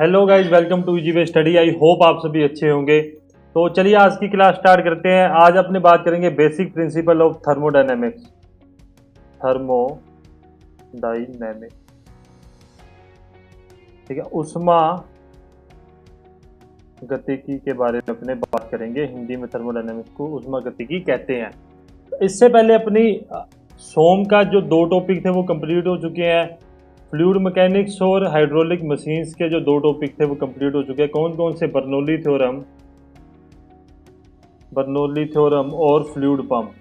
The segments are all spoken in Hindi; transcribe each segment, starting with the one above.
Hello guys, welcome to G way study. I hope आप सभी अच्छे होंगे। तो चलिए आज की क्लास स्टार्ट करते हैं। आज अपने बात करेंगे basic principle of thermodynamics. Thermodynamics, ठीक है। उष्मा गतिकी के बारे में अपने बात करेंगे। हिंदी में थर्मोडायनेमिक्स को उष्मा गतिकी कहते हैं। इससे पहले अपनी सोम का जो दो टॉपिक थे वो कंप्लीट हो चुके हैं। फ्लूइड मैकेनिक्स और हाइड्रोलिक मशीन्स के जो दो टॉपिक थे वो कंप्लीट हो चुके हैं। कौन कौन से? बर्नौली थ्योरम और fluid pump,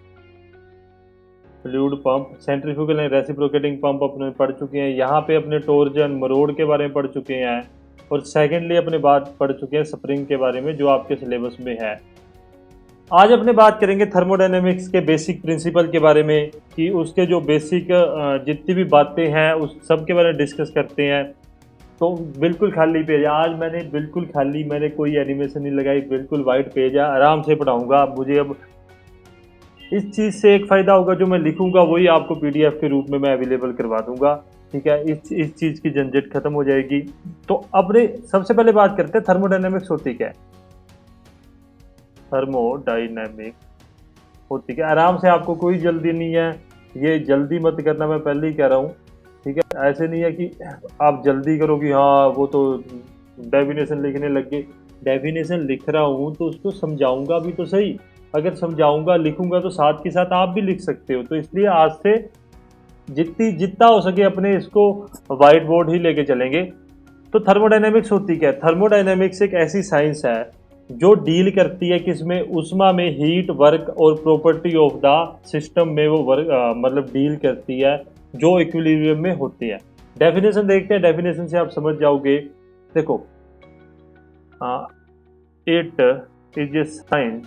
centrifugal and reciprocating pump अपने पढ़ चुके हैं। यहाँ पे अपने टॉर्जन मरोड़ के बारे में पढ़ चुके हैं। और सेकेंडली अपने बात पढ़ चुके हैं स्प्रिंग के बारे में, जो आपके सिलेबस में है। आज अपने बात करेंगे थर्मोडायनेमिक्स के बेसिक प्रिंसिपल के बारे में, कि उसके जो बेसिक जितनी भी बातें हैं उस सब के बारे में डिस्कस करते हैं। तो बिल्कुल खाली पेज है आज, मैंने कोई एनिमेशन नहीं लगाई, बिल्कुल वाइट पेज है। आराम से पढ़ाऊंगा। मुझे अब इस चीज़ से एक फ़ायदा होगा, जो मैं लिखूंगा वही आपको पीडीएफ के रूप में मैं अवेलेबल करवा दूंगा। ठीक है, इस चीज़ की झंझट खत्म हो जाएगी। तो अपने सबसे पहले बात करते हैं थर्मोडायनेमिक्स होती क्या है। थर्मोडायनेमिक्स होती क्या, आराम से, आपको कोई जल्दी नहीं है। ये जल्दी मत करना, मैं पहले ही कह रहा हूँ। ठीक है, ऐसे नहीं है कि आप जल्दी करो कि हाँ वो तो डेफिनेशन लिखने लग गए। डेफिनेशन लिख रहा हूँ तो उसको समझाऊंगा भी तो सही। अगर समझाऊंगा लिखूंगा तो साथ के साथ आप भी लिख सकते हो। तो इसलिए आज से जितना हो सके अपने इसको व्हाइट बोर्ड ही लेके चलेंगे। तो थर्मोडायनेमिक्स होती क्या है? थर्मोडायनेमिक्स एक ऐसी साइंस है जो डील करती है किसमें? उष्मा में हीट, वर्क और प्रॉपर्टी ऑफ द सिस्टम में वो वर्क मतलब डील करती है, जो इक्विलिब्रियम में होती है। डेफिनेशन देखते हैं, डेफिनेशन से आप समझ जाओगे। देखो, इट इज ए साइंस।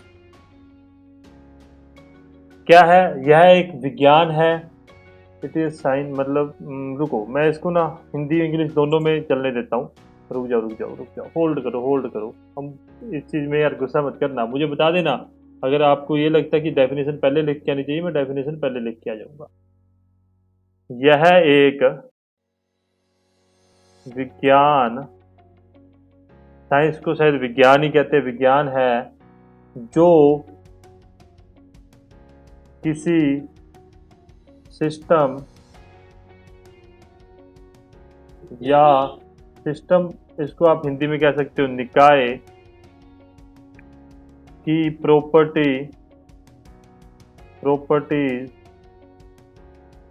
क्या है? यह एक विज्ञान है। इट इज साइन मतलब रुको, मैं इसको ना हिंदी इंग्लिश दोनों में चलने देता हूँ। रुक जाओ, होल्ड करो। हम इस चीज़ में यार गुस्सा मत करना, मुझे बता देना अगर आपको ये लगता है कि डेफिनेशन पहले लिख के आनी चाहिए। मैं डेफिनेशन पहले लिख के आ जाऊंगा। यह एक विज्ञान, साइंस को शायद विज्ञान ही कहते हैं, विज्ञान है जो किसी सिस्टम या सिस्टम, इसको आप हिंदी में कह सकते हो निकाय की प्रॉपर्टीज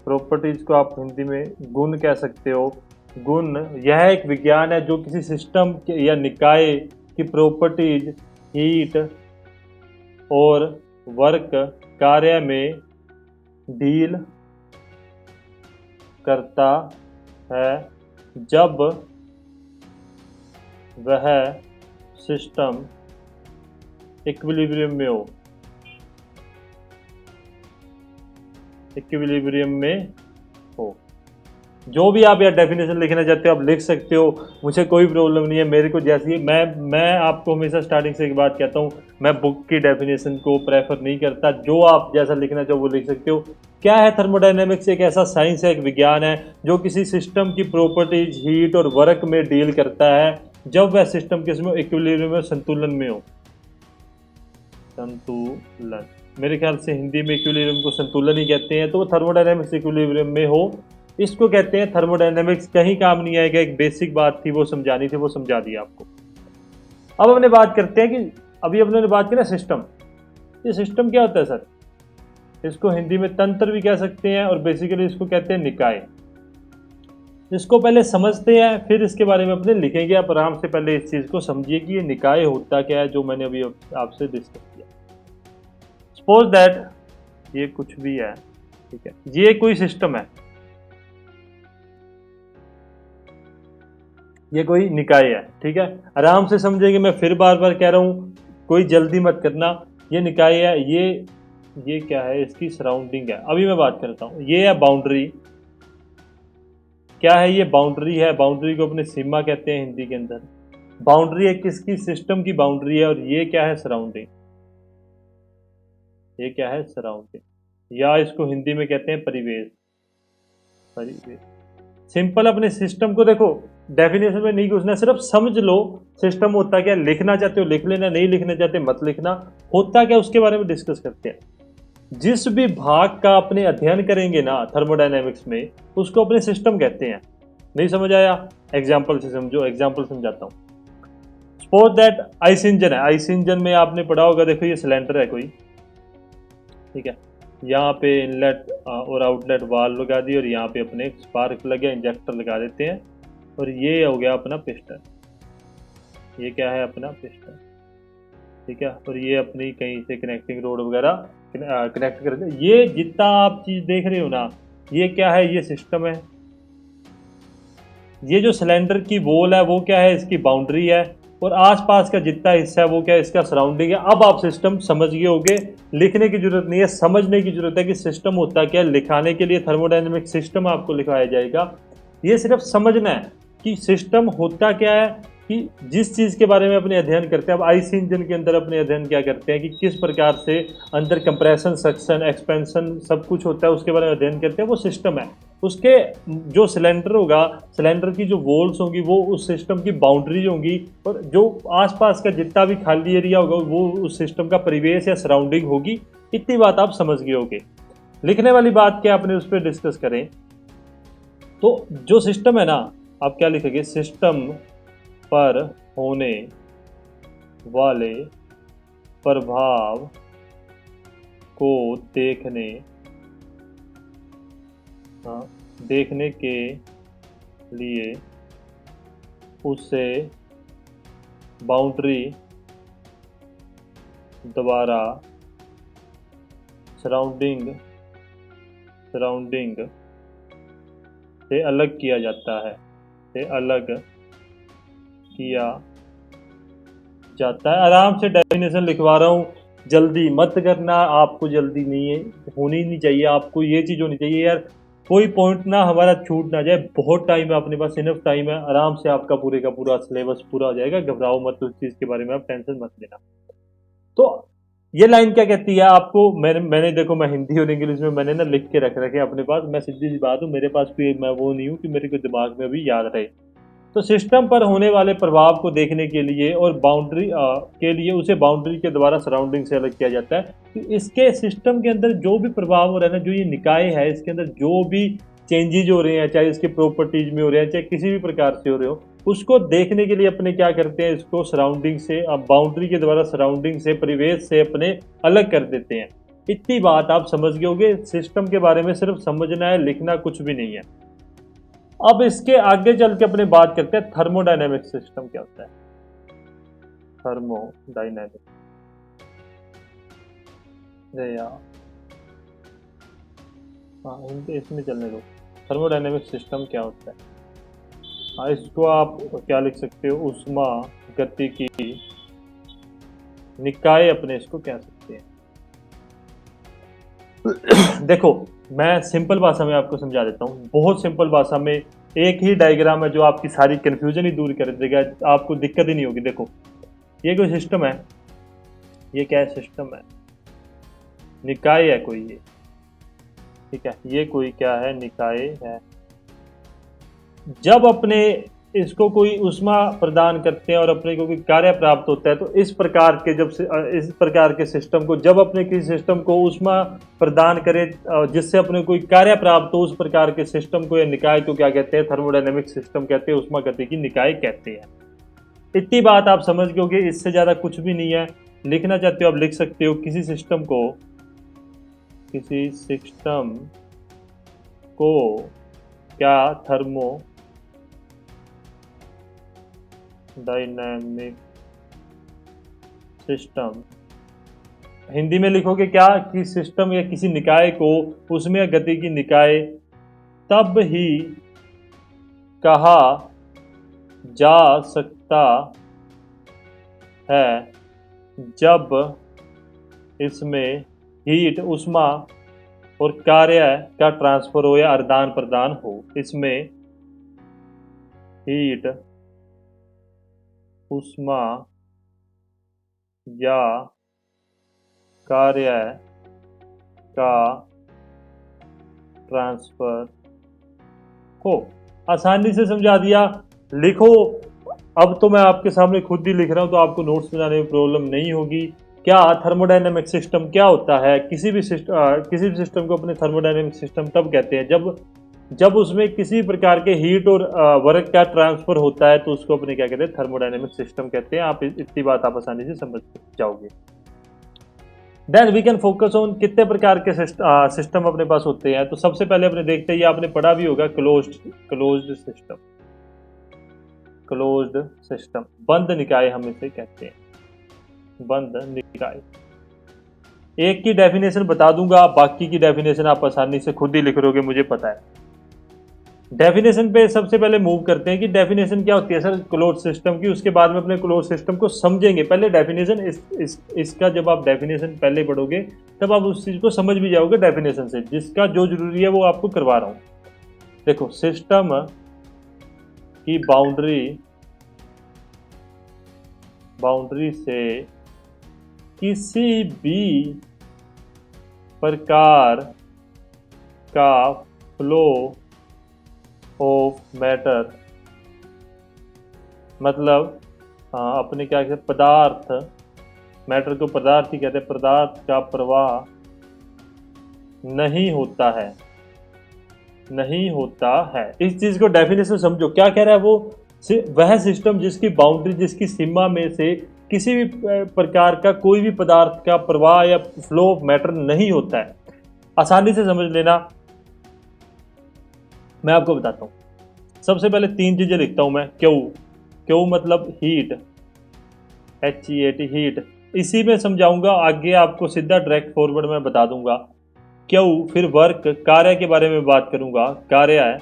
प्रॉपर्टीज को आप हिंदी में गुण कह सकते हो। गुण, यह एक विज्ञान है जो किसी सिस्टम या निकाय की प्रॉपर्टीज, हीट और वर्क कार्य में डील करता है जब वह सिस्टम इक्विलिब्रियम में हो। इक्विलिब्रियम में हो। जो भी आप यार डेफिनेशन लिखना चाहते हो आप लिख सकते हो, मुझे कोई प्रॉब्लम नहीं है। मेरे को जैसी मैं आपको हमेशा स्टार्टिंग से एक बात कहता हूँ, मैं बुक की डेफिनेशन को प्रेफर नहीं करता। जो आप जैसा लिखना चाहो वो लिख सकते हो। क्या है थर्मोडायनेमिक्स? एक ऐसा साइंस है, एक विज्ञान है जो किसी सिस्टम की प्रॉपर्टीज, हीट और वर्क में डील करता है जब वह सिस्टम किसमें? इक्विलिब्रियम में, संतुलन में हो। संतुलन, मेरे ख्याल से हिंदी में इक्विलिब्रियम को संतुलन ही कहते हैं। तो वो थर्मोडायनेमिक्स इक्विलिब्रियम में हो, इसको कहते हैं थर्मोडायनेमिक्स। कहीं काम नहीं आएगा, एक बेसिक बात थी वो समझानी थी, वो समझा दी आपको। अब हमने बात करते हैं कि अभी हमने बात की ना सिस्टम। ये सिस्टम क्या होता है सर? इसको हिंदी में तंत्र भी कह सकते हैं और बेसिकली इसको कहते हैं निकाय। इसको पहले समझते हैं, फिर इसके बारे में अपने लिखेंगे। आप आराम से पहले इस चीज़ को समझिए कि ये निकाय होता क्या है, जो मैंने अभी आपसे डिस्कस किया। सपोज दैट ये कुछ भी है, ठीक है, ये कोई सिस्टम है, ये कोई निकाय है, ठीक है। आराम से समझेंगे, मैं फिर बार बार कह रहा हूँ, कोई जल्दी मत करना। ये निकाय है, ये क्या है? इसकी सराउंडिंग है। अभी मैं बात करता हूँ, ये है बाउंड्री। क्या है? ये बाउंड्री है। बाउंड्री को अपने सीमा कहते हैं हिंदी के अंदर। बाउंड्री है किसकी? सिस्टम की बाउंड्री है। और ये क्या है? सराउंडिंग। ये क्या है? सराउंडिंग, या इसको हिंदी में कहते हैं परिवेश। परिवेश सिंपल। अपने सिस्टम को देखो, डेफिनेशन में नहीं घुसना, सिर्फ समझ लो सिस्टम होता क्या, लिखना चाहते हो लिख लेना, नहीं लिखना चाहते मत लिखना। होता क्या उसके बारे में डिस्कस करते हैं। जिस भी भाग का अपने अध्ययन करेंगे ना थर्मोडायनेमिक्स में, उसको अपने सिस्टम कहते हैं। नहीं समझ आया? एग्जाम्पल से समझो, एग्जाम्पल समझाता हूँ। सपोज दैट आइस इंजन है, आइस इंजन में आपने पढ़ा होगा, देखो ये सिलेंडर है कोई, ठीक है, यहाँ पे इनलेट और आउटलेट वाल्व लगा दी, और यहाँ पे अपने स्पार्क लगे, इंजेक्टर लगा देते हैं, और ये हो गया अपना पिस्टन। ये क्या है? अपना पिस्टन, ठीक है। और ये अपनी कहीं से कनेक्टिंग रोड वगैरह कनेक्ट कर, ये जितना आप चीज देख रहे हो ना, ये क्या है? ये सिस्टम है। ये जो सिलेंडर की वॉल है वो क्या है? इसकी बाउंड्री है। और आसपास का जितना हिस्सा है वो क्या है? इसका सराउंडिंग है। अब आप सिस्टम समझ गए होगे, लिखने की जरूरत नहीं है, समझने की जरूरत है कि सिस्टम होता क्या है। लिखाने के लिए थर्मोडायनेमिक सिस्टम आपको लिखाया जाएगा। ये सिर्फ समझना है कि सिस्टम होता क्या है, कि जिस चीज़ के बारे में अपने अध्ययन करते हैं। अब आईसी इंजन के अंदर अपने अध्ययन क्या करते हैं कि किस प्रकार से अंदर कंप्रेशन, सक्शन, एक्सपेंशन सब कुछ होता है, उसके बारे में अध्ययन करते हैं। वो सिस्टम है। उसके जो सिलेंडर होगा, सिलेंडर की जो वॉल्स होंगी वो उस सिस्टम की बाउंड्री होंगी, और जो आसपास का जितना भी खाली एरिया होगा वो उस सिस्टम का परिवेश या सराउंडिंग होगी। इतनी बात आप समझ गए होगे। लिखने वाली बात क्या अपने उस पर डिस्कस करें, तो जो सिस्टम है ना, आप क्या लिखेंगे? सिस्टम पर होने वाले प्रभाव को देखने के लिए उसे बाउंड्री द्वारा सराउंडिंग से अलग किया जाता है, आराम से डेफिनेशन लिखवा रहा हूँ, जल्दी मत करना। आपको जल्दी नहीं है, होनी नहीं चाहिए, आपको ये चीज़ होनी चाहिए यार, कोई पॉइंट ना हमारा छूट ना जाए। बहुत टाइम है अपने पास, इनफ टाइम है, आराम से आपका पूरे का पूरा सिलेबस पूरा हो जाएगा। घबराओ मत, उस चीज़ के बारे में आप टेंशन मत लेना। तो ये लाइन क्या कहती है आपको? मैंने देखो, मैं हिंदी और इंग्लिश में मैंने ना लिख के रख रखे अपने पास। मैं सीधी सी बात हूँ, मेरे पास कोई मैं वो नहीं हूँ कि मेरे को दिमाग में अभी याद रहे। तो सिस्टम पर होने वाले प्रभाव को देखने के लिए और बाउंड्री के लिए उसे बाउंड्री के द्वारा सराउंडिंग से अलग किया जाता है। तो इसके सिस्टम के अंदर जो भी प्रभाव हो रहा है ना, जो ये निकाय है, इसके अंदर जो भी चेंजेज हो रहे हैं, चाहे इसके प्रॉपर्टीज में हो रहे हैं, चाहे किसी भी प्रकार से हो रहे हो, उसको देखने के लिए अपने क्या करते हैं? इसको सराउंडिंग से, बाउंड्री के द्वारा सराउंडिंग से, परिवेश से अपने अलग कर देते हैं। इतनी बात आप समझ गए होगे। सिस्टम के बारे में सिर्फ समझना है, लिखना कुछ भी नहीं है। अब इसके आगे चल के अपने बात करते हैं थर्मोडायनेमिक सिस्टम क्या होता है। थर्मोडायनेमिक, यार हाँ, इसमें चलने दो। थर्मोडायनेमिक सिस्टम क्या होता है? हाँ, इसको आप क्या लिख सकते हो? उष्मा गतिकी निकाय अपने इसको कह सकते हैं। देखो, मैं सिंपल भाषा में आपको समझा देता हूँ, बहुत सिंपल भाषा में। एक ही डायग्राम है जो आपकी सारी कंफ्यूजन ही दूर कर देगा, आपको दिक्कत ही नहीं होगी। देखो, ये कोई सिस्टम है, ये क्या है? सिस्टम है, निकाय है कोई ये, ठीक है। ये कोई क्या है? निकाय है। जब अपने इसको कोई ऊष्मा प्रदान करते हैं और अपने को कोई कार्य प्राप्त होता है, तो इस प्रकार के इस प्रकार के सिस्टम को, जब अपने किसी सिस्टम को ऊष्मा प्रदान करे जिससे अपने कोई कार्य प्राप्त हो, उस प्रकार के सिस्टम को या निकाय को क्या कहते हैं? थर्मोडायनेमिक सिस्टम कहते हैं, ऊष्मा गतिकी निकाय कहते हैं। इतनी बात आप समझ गए, इससे ज़्यादा कुछ भी नहीं है। लिखना चाहते हो आप लिख सकते हो। किसी सिस्टम को क्या थर्मोडायनेमिक सिस्टम, हिंदी में लिखोगे क्या? कि सिस्टम या किसी निकाय को, उसमें गति की निकाय तब ही कहा जा सकता है जब इसमें हीट, उष्मा और कार्य का ट्रांसफर हो या आदान प्रदान हो। इसमें हीट, उष्मा या कार्य का ट्रांसफर हो। आसानी से समझा दिया। लिखो। अब तो मैं आपके सामने खुद ही लिख रहा हूं, तो आपको नोट्स बनाने में प्रॉब्लम नहीं होगी। क्या थर्मोडायनेमिक सिस्टम क्या होता है? किसी भी सिस्टम को अपने थर्मोडायनेमिक सिस्टम तब कहते हैं जब उसमें किसी प्रकार के हीट और वर्क का ट्रांसफर होता है, तो उसको अपने क्या कहते हैं? थर्मोडायनेमिक सिस्टम कहते हैं। आप इतनी बात आप आसानी से समझ जाओगे। Then we can focus on कितने प्रकार के सिस्टम अपने पास होते हैं। तो सबसे पहले अपने देखते हैं, ये आपने पढ़ा भी होगा, क्लोज्ड सिस्टम। क्लोज्ड सिस्टम, बंद निकाय हम इसे कहते हैं, बंद निकाय। एक की डेफिनेशन बता दूंगा, बाकी की डेफिनेशन आप आसानी से खुद ही लिख लोगे, मुझे पता है। डेफिनेशन पे सबसे पहले मूव करते हैं कि डेफिनेशन क्या होती है सर क्लोज सिस्टम की। उसके बाद में अपने क्लोज सिस्टम को समझेंगे। पहले डेफिनेशन इसका जब आप डेफिनेशन पहले पढ़ोगे तब आप उस चीज को समझ भी जाओगे डेफिनेशन से। जिसका जो जरूरी है वो आपको करवा रहा हूं। देखो, सिस्टम की बाउंड्री से किसी भी प्रकार का फ्लो ऑफ मैटर, मतलब अपने क्या कहते हैं, पदार्थ, मैटर को पदार्थ ही कहते हैं, पदार्थ का प्रवाह नहीं होता है, नहीं होता है। इस चीज को डेफिनेशन समझो, क्या कह रहा है वो? वह सिस्टम जिसकी बाउंड्री, जिसकी सीमा में से किसी भी प्रकार का कोई भी पदार्थ का प्रवाह या फ्लो ऑफ मैटर नहीं होता है। आसानी से समझ लेना, मैं आपको बताता हूं। सबसे पहले तीन चीजें लिखता हूं मैं। क्यू मतलब हीट, HEAT, हीट। इसी में समझाऊंगा, आगे आपको सीधा डायरेक्ट फॉरवर्ड में बता दूंगा। क्यू, फिर वर्क, कार्य के बारे में बात करूंगा, कार्य है,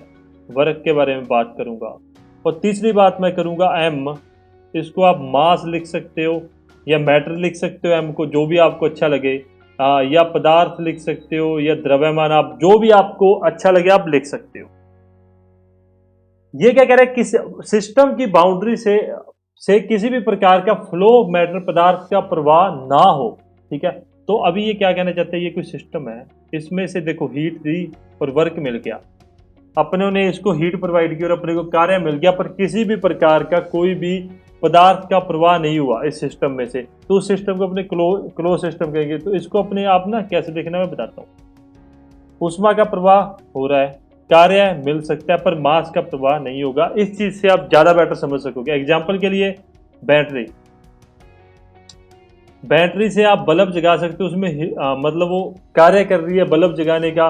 वर्क के बारे में बात करूंगा। और तीसरी बात मैं करूंगा एम। इसको आप मास लिख सकते हो या मैटर लिख सकते हो, एम को, जो भी आपको अच्छा लगे। या पदार्थ लिख सकते हो या द्रव्यमान, आप जो भी आपको अच्छा लगे आप लिख सकते हो। ये क्या कह रहा है? किस सिस्टम की बाउंड्री से किसी भी प्रकार का फ्लो मैटर, पदार्थ का प्रवाह ना हो। ठीक है, तो अभी ये क्या कहना चाहते हैं? ये कोई सिस्टम है, इसमें से देखो हीट दी और वर्क मिल गया, अपनों ने इसको हीट प्रोवाइड की और अपने को कार्य मिल गया, पर किसी भी प्रकार का कोई भी पदार्थ का प्रवाह नहीं हुआ इस सिस्टम में से, तो उस सिस्टम को अपने क्लोज सिस्टम कहेंगे। तो इसको अपने आप ना कैसे देखना मैं बताता हूँ। ऊष्मा का प्रवाह हो रहा है, कार्य मिल सकता है, पर मास का प्रवाह नहीं होगा। इस चीज से आप ज्यादा बेटर समझ सकोगे। एग्जाम्पल के लिए बैटरी से आप बल्ब जगा सकते हो, उसमें मतलब वो कार्य कर रही है बल्ब जगाने का,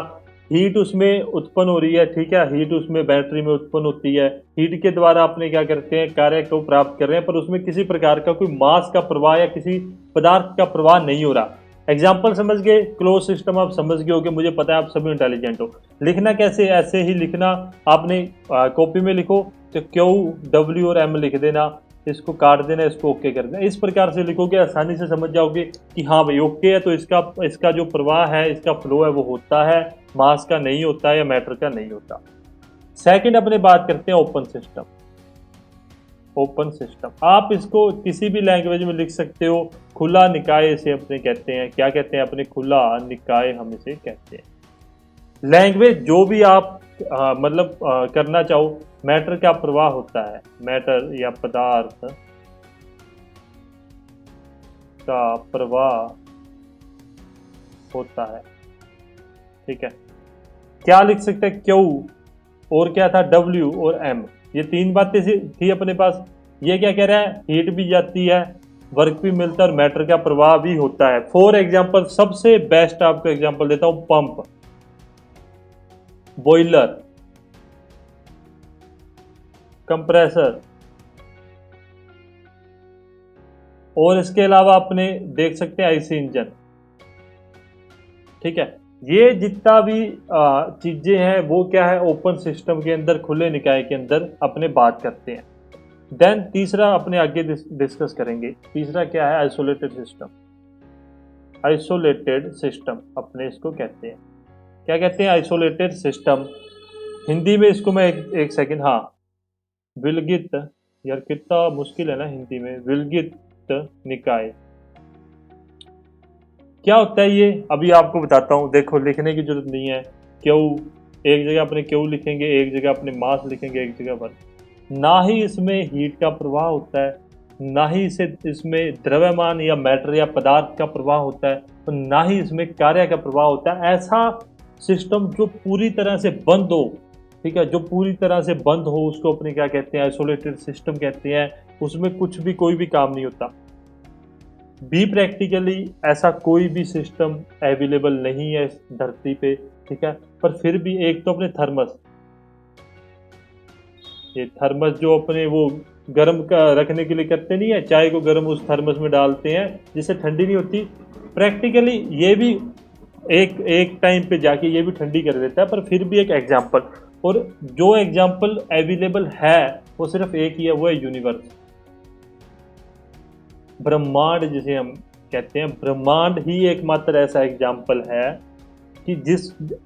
हीट उसमें उत्पन्न हो रही है। ठीक है, हीट उसमें बैटरी में उत्पन्न होती है, हीट के द्वारा अपने क्या करते हैं, कार्य को प्राप्त कर रहे हैं, पर उसमें किसी प्रकार का कोई मास का प्रवाह या किसी पदार्थ का प्रवाह नहीं हो रहा। एग्जाम्पल समझ गए? क्लोज सिस्टम आप समझ गए हो कि मुझे पता है आप सभी इंटेलिजेंट हो। लिखना कैसे? ऐसे ही लिखना, आपने कॉपी में लिखो तो क्यू, डब्ल्यू और एम लिख देना, इसको काट देना, इसको ओके कर देना। इस प्रकार से लिखोगे आसानी से समझ जाओगे कि हाँ भाई ओके है, तो इसका जो प्रवाह है, इसका फ्लो है वो होता है, मास का नहीं होता या मैटर का नहीं होता। सेकंड अपने बात करते हैं ओपन सिस्टम। ओपन सिस्टम आप इसको किसी भी लैंग्वेज में लिख सकते हो। खुला निकाय इसे अपने कहते हैं। क्या कहते हैं? अपने खुला निकाय हम इसे कहते हैं। लैंग्वेज जो भी आप मतलब करना चाहो, मैटर का प्रवाह होता है, मैटर या पदार्थ का प्रवाह होता है। ठीक है, क्या लिख सकते हैं? क्यू और क्या था? डब्ल्यू और एम। ये तीन बातें थी अपने पास। ये क्या कह रहा है? हीट भी जाती है, वर्क भी मिलता है और मैटर का प्रवाह भी होता है। फॉर एग्जाम्पल, सबसे बेस्ट आपको एग्जाम्पल देता हूं, पंप, बॉयलर, कंप्रेसर, और इसके अलावा अपने देख सकते हैं आईसी इंजन। ठीक है, ये जितना भी चीजें हैं वो क्या है, ओपन सिस्टम के अंदर, खुले निकाय के अंदर अपने बात करते हैं। देन तीसरा अपने आगे डिस्कस करेंगे। तीसरा क्या है? Isolated system. आइसोलेटेड सिस्टम अपने इसको कहते हैं। क्या कहते हैं? Isolated system. हिंदी में इसको मैं एक सेकंड, हाँ, विलगित, यार कितना मुश्किल है ना हिंदी में, विलगित निकाय। क्या होता है ये? अभी आपको बताता हूं। देखो, लिखने की जरूरत नहीं है। क्यू, एक जगह अपने क्यू लिखेंगे, एक जगह अपने मास लिखेंगे, एक जगह पर। ना ही इसमें हीट का प्रवाह होता है, ना ही इसमें द्रव्यमान या मैटर या पदार्थ का प्रवाह होता है, तो ना ही इसमें कार्य का प्रवाह होता है। ऐसा सिस्टम जो पूरी तरह से बंद हो, ठीक है, जो पूरी तरह से बंद हो, उसको अपने क्या कहते हैं, आइसोलेटेड सिस्टम कहते हैं। उसमें कुछ भी कोई भी काम नहीं होता। बी प्रैक्टिकली ऐसा कोई भी सिस्टम अवेलेबल नहीं है इस धरती पे, ठीक है। पर फिर भी एक तो अपने थर्मस, ये थर्मस जो अपने वो गर्म का रखने के लिए करते नहीं है, चाय को गर्म उस थर्मस में डालते हैं जिससे ठंडी नहीं होती। प्रैक्टिकली ये भी एक एक टाइम पे जाके ये भी ठंडी कर देता है, पर फिर भी एक एग्जाम्पल। और जो एग्जाम्पल अवेलेबल है वो सिर्फ एक ही है, वो है यूनिवर्स, ब्रह्मांड जिसे हम कहते हैं। ब्रह्मांड ही एकमात्र ऐसा एग्जाम्पल है कि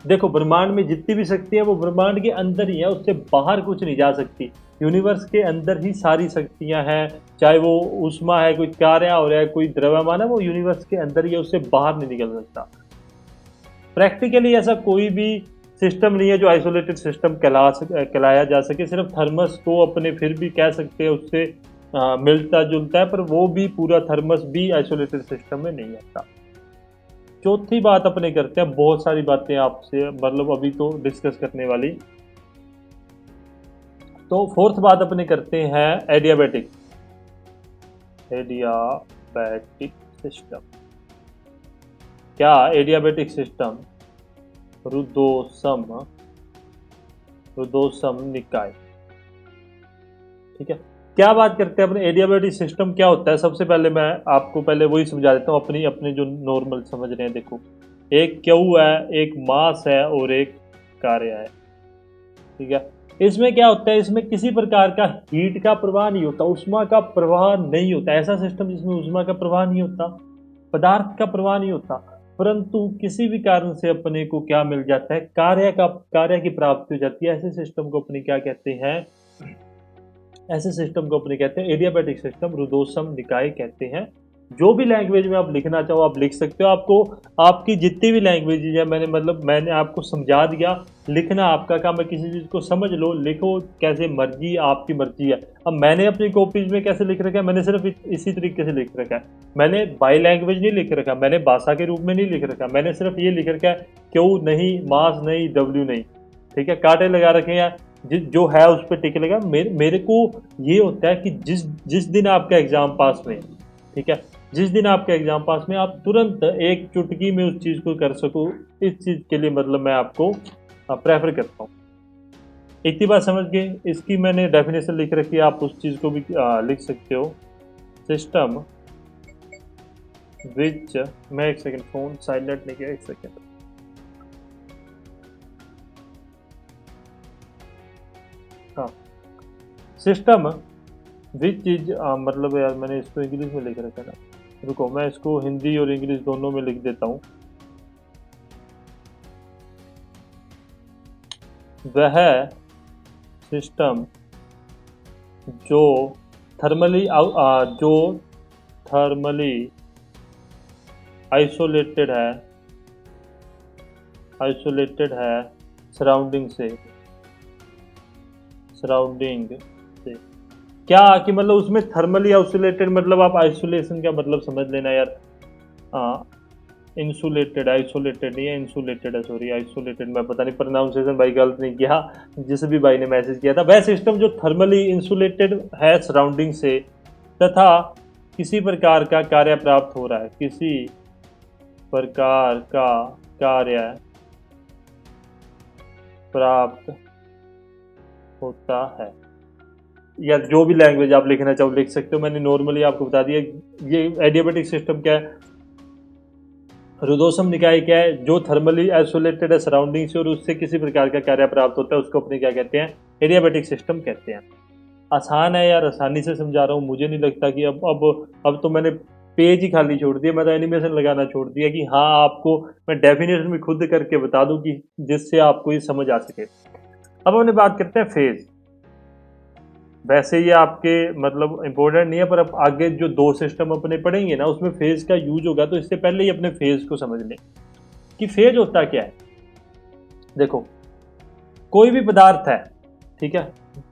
देखो, ब्रह्मांड में जितनी भी शक्ति है वो ब्रह्मांड के अंदर ही है, उससे बाहर कुछ नहीं जा सकती। यूनिवर्स के अंदर ही सारी शक्तियां हैं, चाहे वो ऊष्मा है, कोई कार्य हो रहा है, कोई द्रव्यमान है, वो यूनिवर्स के अंदर ही है, उससे बाहर नहीं निकल सकता। प्रैक्टिकली ऐसा कोई भी सिस्टम नहीं है जो आइसोलेटेड सिस्टम कहलाया जा सके। सिर्फ थर्मस को अपने फिर भी कह सकते हैं, उससे मिलता जुलता है, पर वो भी पूरा थर्मस भी आइसोलेटेड सिस्टम में नहीं आता। चौथी बात अपने करते हैं, बहुत सारी बातें आपसे मतलब अभी तो डिस्कस करने वाली। तो फोर्थ बात अपने करते हैं एडियाबैटिक सिस्टम। क्या एडियाबैटिक सिस्टम? रुदोसम निकाय, ठीक है। क्या बात करते हैं अपने एडियाबैटिक सिस्टम क्या होता है? सबसे पहले मैं आपको पहले वही समझा देता हूँ, अपने जो नॉर्मल समझ रहे हैं। देखो, एक क्यू है, एक मास है और एक कार्य है, ठीक है। इसमें क्या होता है, इसमें किसी प्रकार का हीट का प्रवाह नहीं होता, ऊष्मा का प्रवाह नहीं होता। ऐसा सिस्टम जिसमें ऊष्मा का प्रवाह नहीं होता, पदार्थ का प्रवाह नहीं होता, परंतु किसी भी कारण से अपने को क्या मिल जाता है, कार्य की प्राप्ति हो जाती है। ऐसे सिस्टम को अपने क्या कहते हैं, ऐसे सिस्टम को अपने कहते हैं एडियाबैटिक सिस्टम, रुदोसम निकाय कहते हैं। जो भी लैंग्वेज में आप लिखना चाहो आप लिख सकते हो। आपको आपकी जितनी भी लैंग्वेज है, मैंने आपको समझा दिया। लिखना आपका काम है, किसी चीज़ को समझ लो, लिखो कैसे मर्जी, आपकी मर्जी है। अब मैंने अपनी कॉपीज में कैसे लिख रखा है, मैंने सिर्फ इसी तरीके से लिख रखा है। मैंने बाई लैंग्वेज नहीं लिख रखा, मैंने भाषा के रूप में नहीं लिख रखा, मैंने सिर्फ ये लिख रखा है, क्यू नहीं, मास नहीं, डब्ल्यू नहीं, ठीक है। कांटे लगा रखे हैं, जो है उस पर टिक लगा। मेरे को ये होता है कि जिस दिन आपका एग्जाम पास में, ठीक है, जिस दिन आपका एग्जाम पास में आप तुरंत एक चुटकी में उस चीज़ को कर सको, इस चीज़ के लिए मतलब मैं आपको प्रेफर करता हूँ। इतनी बात समझ गए। इसकी मैंने डेफिनेशन लिख रखी है, आप उस चीज़ को भी लिख सकते हो। सिस्टम विच, मैं एक सेकंड फोन साइलेंट नहीं किया, एक सेकंड। हाँ, सिस्टम विच इज, मतलब यार मैंने इसको इंग्लिश में लिख रखा है ना, रुको मैं इसको हिंदी और इंग्लिश दोनों में लिख देता हूँ। वह सिस्टम जो थर्मली आइसोलेटेड है सराउंडिंग से क्या कि मतलब उसमें थर्मली आइसोलेटेड, मतलब आप आइसोलेशन का मतलब समझ लेना यार। इंसुलेटेड, आइसोलेटेड नहीं है, इंसुलेटेड है, सॉरी आइसोलेटेड, मैं पता नहीं प्रोनाउंसिएशन भाई गलत नहीं किया, जिस भी भाई ने मैसेज किया था। वह सिस्टम जो थर्मली इंसुलेटेड है सराउंडिंग से तथा किसी प्रकार का कार्य प्राप्त हो रहा है, किसी प्रकार का कार्य प्राप्त होता है, या जो भी लैंग्वेज आप लिखना चाहो लिख सकते हो। मैंने नॉर्मली आपको बता दिया। ये एडियाबैटिक सिस्टम क्या है, रुदोसम निकाय क्या है, जो थर्मली आइसोलेटेड है सराउंडिंग से और उससे किसी प्रकार का कार्य प्राप्त होता है, उसको अपने क्या कहते हैं, एडियाबैटिक सिस्टम कहते हैं। आसान है यार, आसानी से समझा रहा हूँ। मुझे नहीं लगता कि अब तो मैंने पेज ही खाली छोड़ दिया, मैं तो एनिमेशन लगाना छोड़ दिया कि हाँ आपको मैं डेफिनेशन भी खुद करके बता दूं कि जिससे आपको ये समझ आ सके। अब हमने बात करते हैं फेज। वैसे ये आपके मतलब इम्पोर्टेंट नहीं है, पर अब आगे जो दो सिस्टम अपने पढ़ेंगे ना उसमें फेज का यूज होगा, तो इससे पहले ही अपने फेज को समझ लें कि फेज होता क्या है। देखो, कोई भी पदार्थ है, ठीक है,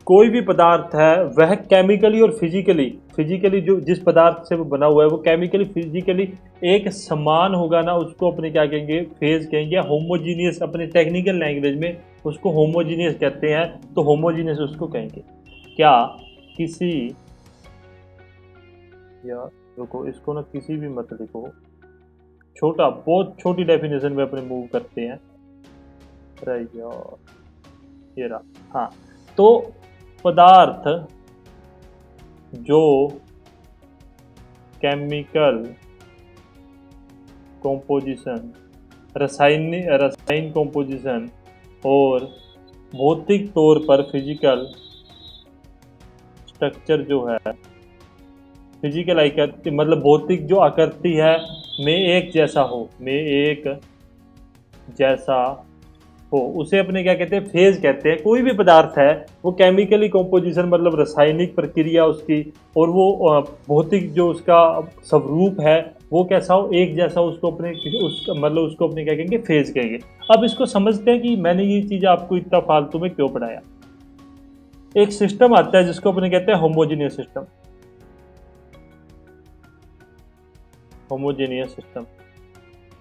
कोई भी पदार्थ है वह केमिकली और फिजिकली जो जिस पदार्थ से वो बना हुआ है वो केमिकली फिजिकली एक समान होगा ना, उसको अपने क्या कहेंगे, फेज कहेंगे, होमोजीनियस अपने टेक्निकल लैंग्वेज में उसको होमोजीनियस कहते हैं। तो होमोजीनियस उसको कहेंगे। क्या किसी, या रुको इसको ना किसी भी मत लिखो, छोटा बहुत छोटी डेफिनेशन में अपने मूव करते हैं। अरे यार ये रहा। हाँ, तो पदार्थ जो केमिकल कॉम्पोजिशन, रसायन कॉम्पोजिशन और भौतिक तौर पर फिजिकल स्ट्रक्चर जो है, फिजिकल आकृति मतलब भौतिक जो आकृति है में एक जैसा हो, उसे अपने क्या कहते हैं, फेज कहते हैं। कोई भी पदार्थ है वो केमिकली कॉम्पोजिशन मतलब रासायनिक प्रक्रिया उसकी, और वो भौतिक जो उसका स्वरूप है वो कैसा हो, एक जैसा, उसको अपने उसको अपने क्या कहेंगे, फेज कहेंगे। अब इसको समझते हैं कि मैंने ये चीज आपको इतना फालतू में क्यों पढ़ाया। एक सिस्टम आता है जिसको अपने कहते हैं होमोजीनियस सिस्टम। होमोजेनियस सिस्टम,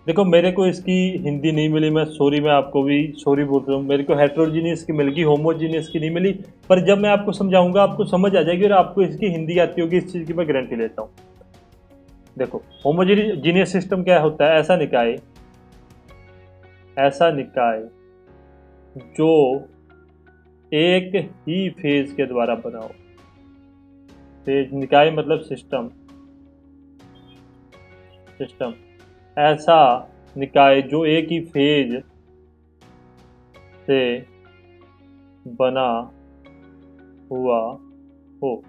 देखो मेरे को इसकी हिंदी नहीं मिली, मैं सॉरी, मैं आपको भी सॉरी बोल रहा हूँ। मेरे को हेट्रोजीनियस की मिल गई, होमोजीनियस की नहीं मिली। पर जब मैं आपको समझाऊंगा आपको समझ आ जाएगी और आपको इसकी हिंदी आती होगी, इस चीज़ की मैं गारंटी लेता हूँ। देखो होमोजीनियस सिस्टम क्या होता है, ऐसा निकाय जो एक ही फेज के द्वारा बना हो। फेज, निकाय मतलब सिस्टम, ऐसा निकाय जो एक ही फेज से बना हुआ हो।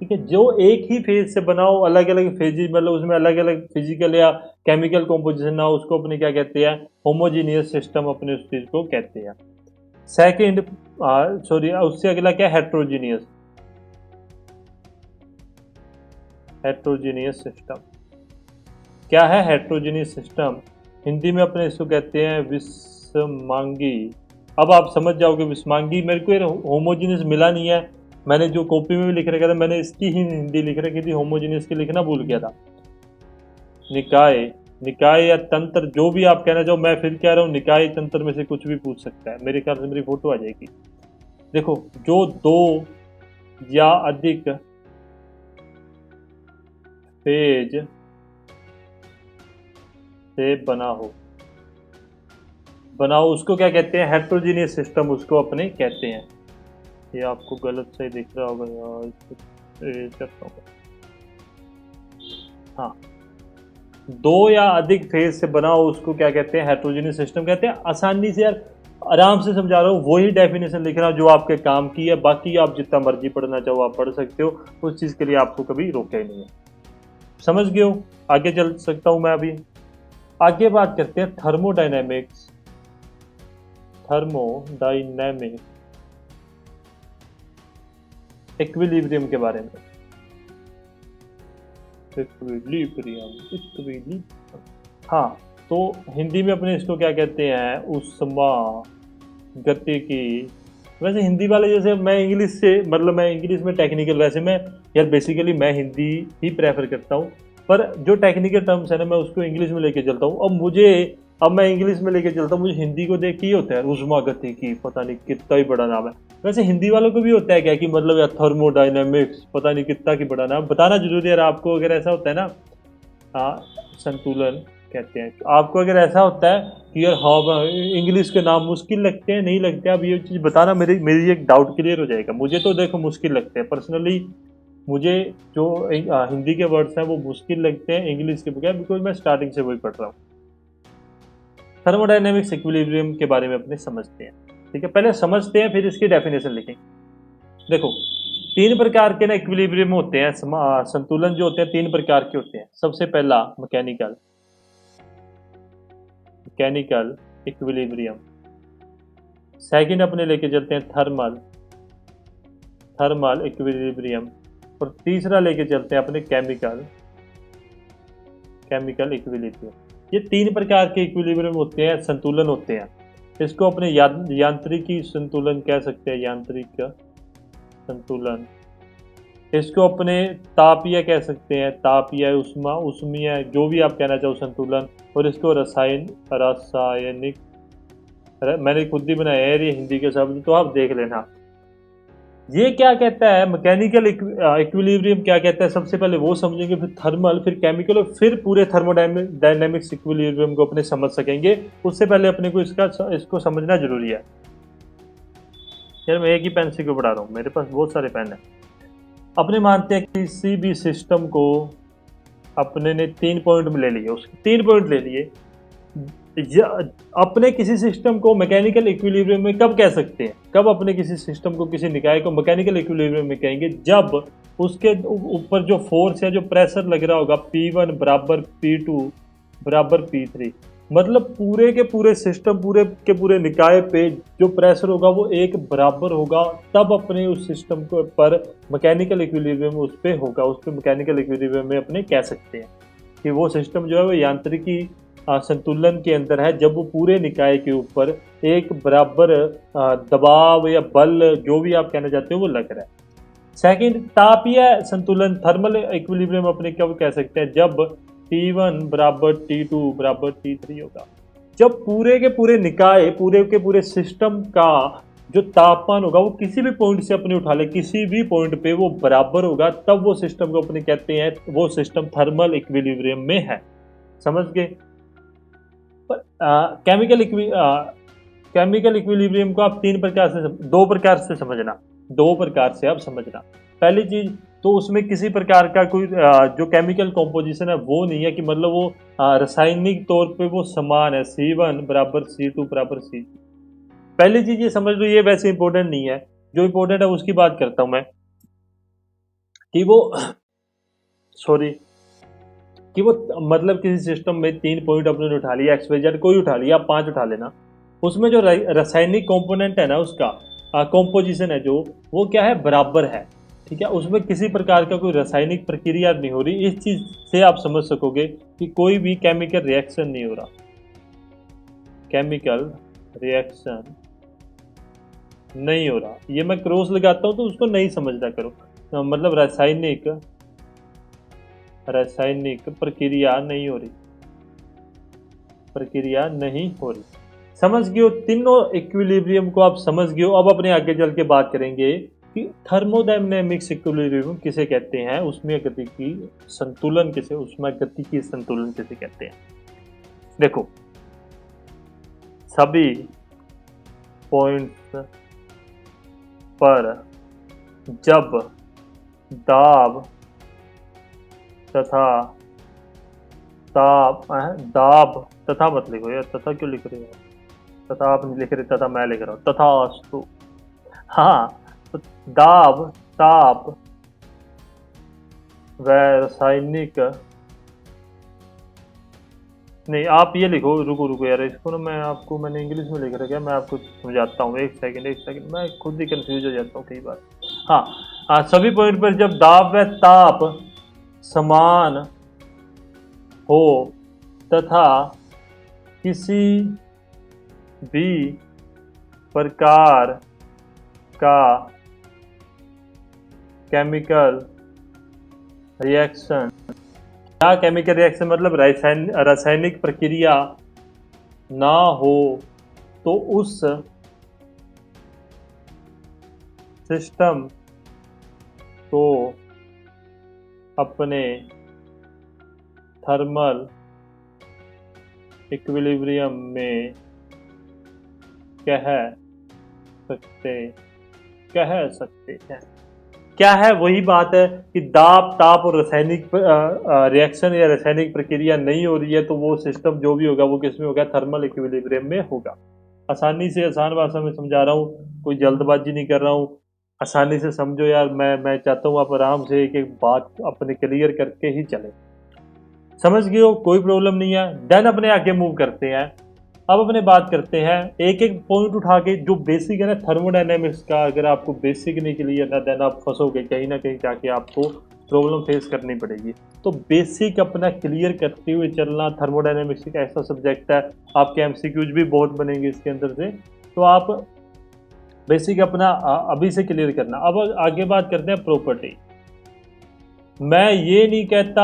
ठीक है, जो एक ही फेज से बना हो, अलग अलग फेज मतलब उसमें अलग अलग फिजिकल या केमिकल कॉम्पोजिशन ना हो, उसको अपने क्या कहते हैं, होमोजीनियस सिस्टम अपने उस चीज को कहते हैं। सेकंड, सॉरी उससे अगला क्या, हेट्रोजीनियस सिस्टम। क्या है हेट्रोजीनियस सिस्टम, हिंदी में अपने इसको कहते हैं विषमांगी। अब आप समझ जाओगे विषमांगी, मेरे को ये होमोजीनियस मिला नहीं है, मैंने जो कॉपी में भी लिख रखा था मैंने इसकी ही हिंदी लिख रखी थी, होमोजीनियस की लिखना भूल गया था। निकाय या तंत्र, जो भी आप कहना चाहो, मैं फिर कह रहा हूँ निकाय तंत्र में से कुछ भी पूछ सकता है, मेरे ख्याल से मेरी फोटो आ जाएगी। देखो, जो दो या अधिक फेज से बनाओ उसको क्या कहते हैं, हेट्रोजीनियस सिस्टम उसको अपने कहते हैं। ये आपको गलत सही दिख रहा होगा यार, करता हूँ। हाँ, दो या अधिक फेज से बनाओ उसको क्या कहते हैं, हेट्रोजीनियस सिस्टम कहते हैं। आसानी से यार, आराम से समझा रहा हूँ, वही डेफिनेशन लिख रहा हूँ जो आपके काम की है, बाकी आप जितना मर्जी पढ़ना चाहो आप पढ़ सकते हो, उस चीज़ के लिए आपको कभी रोका ही नहीं है। समझ गए हो, आगे चल सकता हूँ मैं अभी। आगे बात करते हैं थर्मोडायनेमिक्स इक्विलिब्रियम के बारे में। इक्विलिब्रियम, हाँ, तो हिंदी में अपने इसको क्या कहते हैं, ऊष्मागतिकी। वैसे हिंदी वाले जैसे मैं इंग्लिश से मतलब मैं इंग्लिश में टेक्निकल, वैसे मैं यार बेसिकली मैं हिंदी ही प्रेफर करता हूँ, पर जो टेक्निकल टर्म्स है ना मैं उसको इंग्लिश में लेके चलता हूँ। अब मैं इंग्लिश में लेके चलता हूँ, मुझे हिंदी को देख के ही होता है ऊष्मागतिकी, पता नहीं कितना ही बड़ा नाम है। वैसे हिंदी वालों को भी होता है क्या कि मतलब यार थर्मोडायनेमिक्स, पता नहीं कितना की बड़ा नाम, बताना जरूरी है आपको अगर ऐसा होता है ना। हाँ, संतुलन कहते हैं। तो आपको अगर ऐसा होता है कि यार हाँ इंग्लिश के नाम मुश्किल लगते हैं, नहीं लगते, अब ये चीज़ बताना, मेरी एक डाउट क्लियर हो जाएगा। मुझे तो देखो मुश्किल लगते हैं पर्सनली, मुझे जो हिंदी के वर्ड्स हैं वो मुश्किल लगते हैं इंग्लिश के बगैर, बिकॉज मैं स्टार्टिंग से वही पढ़ रहा हूँ। थर्मोडायनेमिक्स इक्विलिब्रियम के बारे में अपने समझते हैं। ठीक है, पहले समझते हैं फिर इसकी डेफिनेशन लिखेंगे। देखो, तीन प्रकार के ना इक्विलिब्रियम होते हैं, संतुलन जो होते हैं तीन प्रकार के होते हैं। सबसे पहला मैकेनिकल इक्विलिब्रियम, सेकंड अपने लेके चलते हैं थर्मल इक्विलिब्रियम, और तीसरा लेके चलते हैं अपने केमिकल इक्विलिब्रियम। ये तीन प्रकार के इक्विलिब्रियम होते हैं, संतुलन होते हैं। इसको अपने यांत्रिकी संतुलन कह सकते हैं, यांत्रिक संतुलन, इसको अपने तापीय कह सकते हैं, तापीय, उष्मा, उष्मीय, जो भी आप कहना चाहो संतुलन। और इसको रासायनिक, मैंने खुद ही बनाया है ये हिंदी के शब्द, तो आप देख लेना। ये क्या कहता है, मैकेनिकल इक्विलिब्रियम क्या कहता है, सबसे पहले वो समझेंगे, फिर थर्मल, फिर केमिकल, और फिर पूरे थर्मोडायनेमिक्स इक्विलिब्रियम को अपने समझ सकेंगे। उससे पहले अपने को इसको समझना जरूरी है। यार मैं एक ही पेन से क्यों पढ़ा रहा हूँ, मेरे पास बहुत सारे पेन है। अपने मानते हैं किसी भी सिस्टम को अपने ने 3 पॉइंट में ले लिए, उसके 3 पॉइंट ले लिए। अपने किसी सिस्टम को मैकेनिकल इक्विलिब्रियम में कब कह सकते हैं, कब अपने किसी सिस्टम को, किसी निकाय को मैकेनिकल इक्विलिब्रियम में कहेंगे, जब उसके ऊपर जो फोर्स या जो प्रेशर लग रहा होगा P1 बराबर P2 बराबर P3, मतलब पूरे के पूरे सिस्टम, पूरे के पूरे निकाय पे जो प्रेशर होगा वो एक बराबर होगा, तब अपने उस सिस्टम को पर मैकेनिकल इक्विलिब्रियम उस पर होगा, उस पर मैकेनिकल इक्विलिब्रियम में अपने कह सकते हैं कि वो सिस्टम जो है वो यांत्रिकी संतुलन के अंदर है, जब वो पूरे निकाय के ऊपर एक बराबर दबाव या बल, जो भी आप कहना चाहते हो, वो लग रहा है। सेकंड, तापीय संतुलन, थर्मल इक्विलिब्रियम अपने कब कह सकते हैं, जब T1 बराबर T2 बराबर T3 होगा, जब पूरे के पूरे निकाय, पूरे के पूरे सिस्टम का जो तापमान होगा वो किसी भी पॉइंट से अपने उठा ले, किसी भी पॉइंट पे वो बराबर होगा, तब वो सिस्टम को अपने कहते हैं वो सिस्टम थर्मल इक्विलिब्रियम में है। समझ गए। केमिकल इक्विलिब्रियम को आप 2 प्रकार से समझना, 2 प्रकार से आप समझना। पहली चीज तो उसमें किसी प्रकार का कोई जो केमिकल कॉम्पोजिशन है वो नहीं है, कि मतलब वो रासायनिक तौर पे वो समान है, C1 बराबर C2 बराबर C। पहली चीज ये समझ लो, ये वैसे इंपॉर्टेंट नहीं है, जो इंपॉर्टेंट है उसकी बात करता हूं मैं, कि वो कि वो मतलब किसी सिस्टम में 3 पॉइंट अपने उठा लिया, XYZ कोई उठा लिया, 5 उठा लेना, उसमें जो रासायनिक कंपोनेंट है ना, उसका कॉम्पोजिशन है जो, वो क्या है, बराबर है। ठीक है, उसमें किसी प्रकार का कोई रासायनिक प्रक्रिया नहीं हो रही। इस चीज से आप समझ सकोगे कि कोई भी केमिकल रिएक्शन नहीं हो रहा, केमिकल रिएक्शन नहीं हो रहा। ये मैं क्रॉस लगाता हूं तो उसको नहीं समझना करो, मतलब रासायनिक प्रक्रिया नहीं हो रही, प्रक्रिया नहीं हो रही। समझ गए हो, तीनों इक्विलिब्रियम को आप समझ गए हो। अब अपने आगे चल के बात करेंगे कि थर्मोडायनेमिक्स इक्विलिब्रियम किसे कहते हैं, उसमें गति की संतुलन किसे, उसमें गति की संतुलन किसे कहते हैं। देखो, सभी पॉइंट्स पर जब दाब तथा दाब तथा मत लिखो यार, तथा क्यों लिख रहे हो, तथा आप नहीं लिख रहे, तथा मैं लिख रहा हूँ, तथा अस्तु। हाँ, तो दाब, ताप व रासायनिक, नहीं आप ये लिखो, रुको यार, इसको ना मैंने इंग्लिश में लिख रखा है, मैं आपको समझाता हूँ। एक सेकंड, मैं खुद ही कंफ्यूज हो जाता हूँ कई बार। हाँ, सभी पॉइंट पर जब दाब व ताप समान हो तथा किसी भी प्रकार का केमिकल रिएक्शन, या केमिकल रिएक्शन मतलब रासायनिक प्रक्रिया ना हो, तो उस सिस्टम को अपने थर्मल इक्विलिब्रियम में कह सकते हैं। क्या है, वही बात है कि दाब, ताप और रासायनिक रिएक्शन या रासायनिक प्रक्रिया नहीं हो रही है, तो वो सिस्टम जो भी होगा वो किसमें होगा, थर्मल इक्विलिब्रियम में होगा। आसानी से, आसान भाषा में समझा रहा हूँ, कोई जल्दबाजी नहीं कर रहा हूँ, आसानी से समझो यार। मैं चाहता हूँ आप आराम से एक एक बात अपने क्लियर करके ही चले। समझ गए हो, कोई प्रॉब्लम नहीं है। देन अपने आगे मूव करते हैं। अब अपने बात करते हैं एक एक पॉइंट उठा के, जो बेसिक है ना थर्मोडायनेमिक्स का, अगर आपको बेसिक नहीं क्लियर ना, देन आप फंसोगे कहीं ना कहीं, जाके आपको प्रॉब्लम फेस करनी पड़ेगी। तो बेसिक अपना क्लियर करते हुए चलना। थर्मोडायनेमिक्स एक ऐसा सब्जेक्ट है, आपके MCQs भी बहुत बनेंगे इसके अंदर से, तो आप बेसिक अपना अभी से क्लियर करना। अब आगे बात करते हैं प्रॉपर्टी। मैं ये नहीं कहता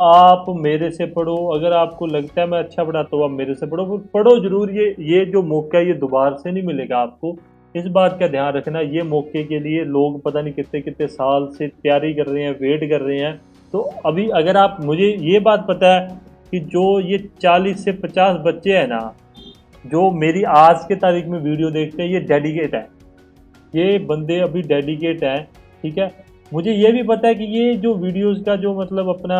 आप मेरे से पढ़ो, अगर आपको लगता है मैं अच्छा पढ़ाता हूँ आप मेरे से पढ़ो, पढ़ो जरूर। ये जो मौका है ये दोबारा से नहीं मिलेगा आपको, इस बात का ध्यान रखना। ये मौके के लिए लोग पता नहीं कितने कितने साल से तैयारी कर रहे हैं, वेट कर रहे हैं। तो अभी अगर आप, मुझे ये बात पता है कि जो ये 40 से 50 बच्चे हैं ना, जो मेरी आज के तारीख में वीडियो देखते हैं, ये डेडिकेट है, ये बंदे अभी डेडिकेट हैं, ठीक है। मुझे ये भी पता है कि ये जो वीडियोस का जो मतलब अपना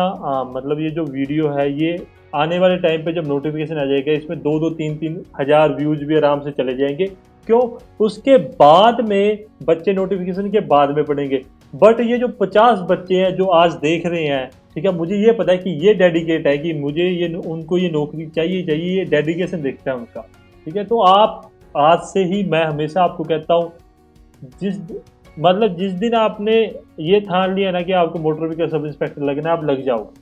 मतलब ये जो वीडियो है ये आने वाले टाइम पे जब नोटिफिकेशन आ जाएगा इसमें 2-3 हज़ार व्यूज भी आराम से चले जाएंगे। क्यों? उसके बाद में बच्चे नोटिफिकेशन के बाद में पढ़ेंगे। बट ये जो 50 बच्चे हैं जो आज देख रहे हैं, ठीक है, मुझे ये पता है कि ये डेडिकेट है, कि मुझे ये उनको ये नौकरी चाहिए चाहिए, ये डेडिकेशन दिखता है उनका, ठीक है। तो आप आज से ही, मैं हमेशा आपको कहता हूँ, जिस दिन आपने ये ठान लिया ना कि आपको मोटर व्हीकल सब इंस्पेक्टर लगना है, आप लग जाओगे,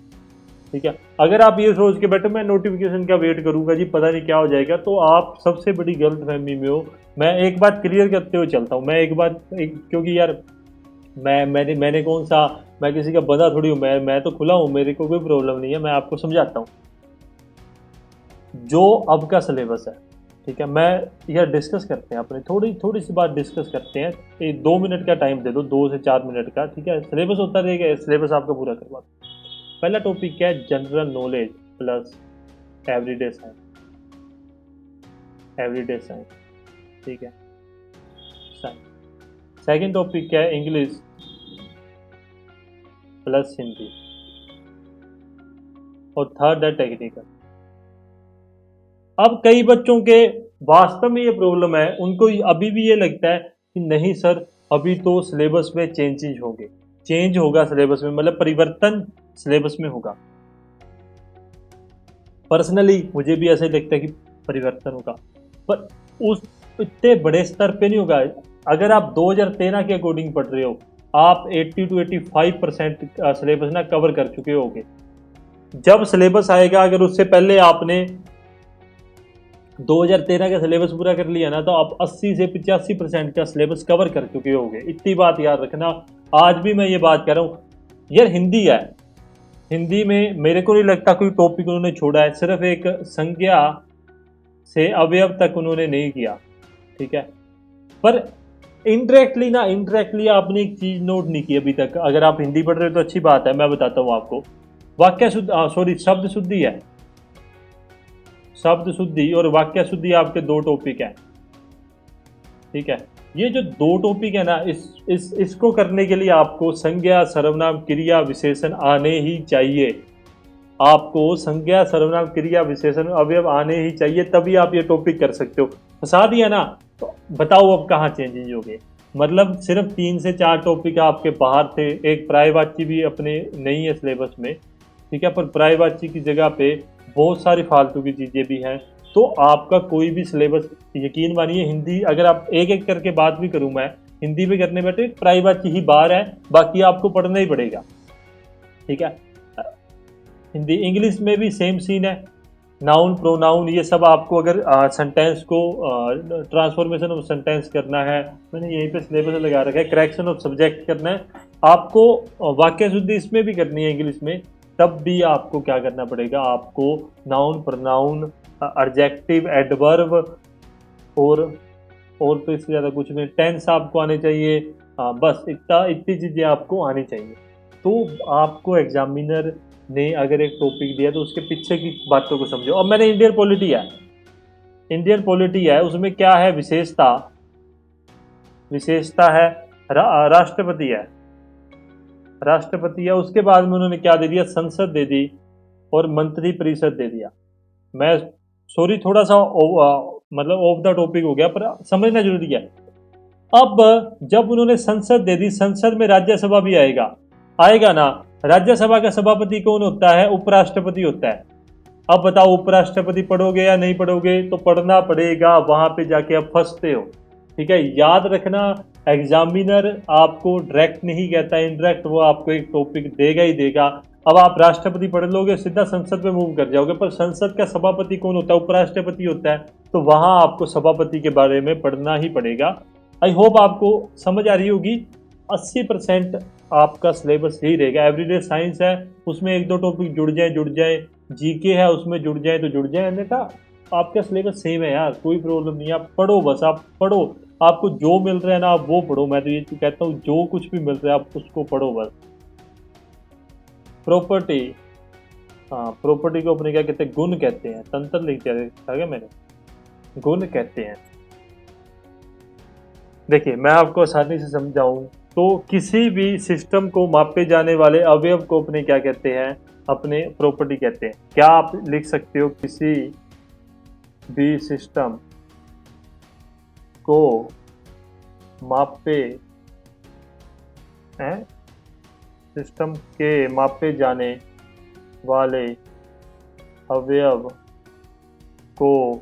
ठीक है। अगर आप ये सोच के बैठे मैं नोटिफिकेशन का वेट करूंगा जी पता नहीं क्या हो जाएगा, तो आप सबसे बड़ी गलतफहमी में हो। मैं एक बात क्लियर करते हुए चलता हूँ, क्योंकि यार मैंने कौन सा, मैं किसी का बंदा थोड़ी हूँ, मैं तो खुला हूँ, मेरे को कोई प्रॉब्लम नहीं है। मैं आपको समझाता हूँ जो अब का सिलेबस है, ठीक है। मैं यह डिस्कस करते हैं, अपने थोड़ी सी बात डिस्कस करते हैं। 2 मिनट का टाइम दे दो, 2 से 4 मिनट का, ठीक है। सिलेबस होता रहेगा, सिलेबस आपका पूरा करवा दो। पहला टॉपिक क्या है? General knowledge plus everyday science, everyday science, ठीक है, साइंस। सेकेंड टॉपिक क्या है? English plus Hindi. और थर्ड है टेक्निकल। अब कई बच्चों के वास्तव में ये प्रॉब्लम है, उनको अभी भी ये लगता है कि नहीं सर अभी तो सिलेबस में चेंज होगा सिलेबस में, मतलब परिवर्तन सिलेबस में होगा। पर्सनली मुझे भी ऐसा ही लगता है कि परिवर्तन होगा, पर उस इतने बड़े स्तर पे नहीं होगा। अगर आप 2013 के अकॉर्डिंग पढ़ रहे हो, आप 80 to 85% सिलेबस ना कवर कर चुके होगे। जब सिलेबस आएगा, अगर उससे पहले आपने 2013 का सिलेबस पूरा कर लिया ना, तो आप 80 से 85% का सिलेबस कवर कर चुके होगे। इतनी बात याद रखना। आज भी मैं ये बात कह रहा हूँ यार, हिंदी है, हिंदी में मेरे को नहीं लगता कोई टॉपिक उन्होंने छोड़ा है, सिर्फ एक संज्ञा से अवयव तक उन्होंने नहीं किया, ठीक है। पर इनडायरेक्टली आपने एक चीज नोट नहीं की अभी तक। अगर आप हिंदी पढ़ रहे हो तो अच्छी बात है, मैं बताता हूँ आपको। वाक्य शुद्ध, सॉरी, शब्द शुद्धि है, शब्द शुद्धि और वाक्य शुद्धि आपके 2 टॉपिक हैं, ठीक है। ये जो 2 टॉपिक है ना, इसको करने के लिए आपको संज्ञा, सर्वनाम, क्रिया, विशेषण आने ही चाहिए। आपको संज्ञा, सर्वनाम, क्रिया, विशेषण, अवयव आने ही चाहिए, तभी आप ये टॉपिक कर सकते हो। फंसा दिया ना, तो बताओ अब कहाँ चेंजेज हो गए। मतलब सिर्फ 3 से 4 टॉपिक आपके बाहर थे। एक प्रायवाची भी अपने नहीं है सिलेबस में, ठीक है, पर प्रायवाची की जगह पे बहुत सारी फालतू की चीज़ें भी हैं। तो आपका कोई भी सिलेबस, यकीन मानिए, हिंदी अगर आप एक एक करके बात भी करूं, मैं हिंदी में करने बैठे प्रायवाची ही बार है, बाकी आपको पढ़ना ही पड़ेगा, ठीक है। हिंदी, इंग्लिश में भी सेम सीन है। नाउन, प्रोनाउन, ये सब आपको अगर सेंटेंस को ट्रांसफॉर्मेशन ऑफ सेंटेंस करना है, मैंने यहीं पे सिलेबस लगा रखा है। करेक्शन ऑफ सब्जेक्ट करना है आपको, वाक्य शुद्धि इसमें भी करनी है इंग्लिश में, तब भी आपको क्या करना पड़ेगा, आपको नाउन, प्रोनाउन, एडजेक्टिव, एडवर्ब और तो इससे ज़्यादा कुछ नहीं। टेंस आपको आने चाहिए, बस इतनी चीज़ें आपको आनी चाहिए। तो आपको एग्जामिनर ने अगर एक टॉपिक दिया तो उसके पीछे की बातों को समझो। अब मैंने इंडियन पॉलिटी है, उसमें क्या है? विशेषता है, राष्ट्रपति है। उसके बाद में उन्होंने क्या दे दिया? संसद दे दी और मंत्री परिषद दे दिया। मैं सॉरी, थोड़ा सा मतलब ऑफ द टॉपिक हो गया, पर समझना जरूरी है। अब जब उन्होंने संसद दे दी, संसद में राज्यसभा भी आएगा ना। राज्यसभा का सभापति कौन होता है? उपराष्ट्रपति होता है। अब बताओ, उपराष्ट्रपति पढ़ोगे या नहीं पढ़ोगे? तो पढ़ना पड़ेगा, वहां पे जाके आप फंसते हो, ठीक है। याद रखना, एग्जामिनर आपको डायरेक्ट नहीं कहता, इनडायरेक्ट वो आपको एक टॉपिक देगा ही देगा। अब आप राष्ट्रपति पढ़ लोगे, सीधा संसद में मूव कर जाओगे, पर संसद का सभापति कौन होता है? उपराष्ट्रपति होता है। तो वहां आपको सभापति के बारे में पढ़ना ही पड़ेगा। आई होप आपको समझ आ रही होगी। 80% आपका सिलेबस यही रहेगा। एवरीडे साइंस है, उसमें एक दो टॉपिक जुड़ जाए, जीके है उसमें जुड़ जाए तो जुड़ जाए, अन्यथा आपका सिलेबस सेम है यार, कोई प्रॉब्लम नहीं है। आप पढ़ो, बस आप पढ़ो, आपको जो मिल रहा है ना आप वो पढ़ो। मैं तो ये कहता हूँ जो कुछ भी मिल रहा है आप उसको पढ़ो बस। प्रॉपर्टी, हाँ प्रॉपर्टी को अपने क्या कहते हैं, गुण कहते हैं। तंत्र लिख दिया था क्या मैंने, गुण कहते हैं। देखिए मैं आपको आसानी से समझाऊं तो किसी भी सिस्टम को मापे जाने वाले अवयव को अपने क्या कहते हैं, अपने प्रॉपर्टी कहते हैं। क्या आप लिख सकते हो, किसी भी सिस्टम को मापे हैं, सिस्टम के मापे जाने वाले अवयव को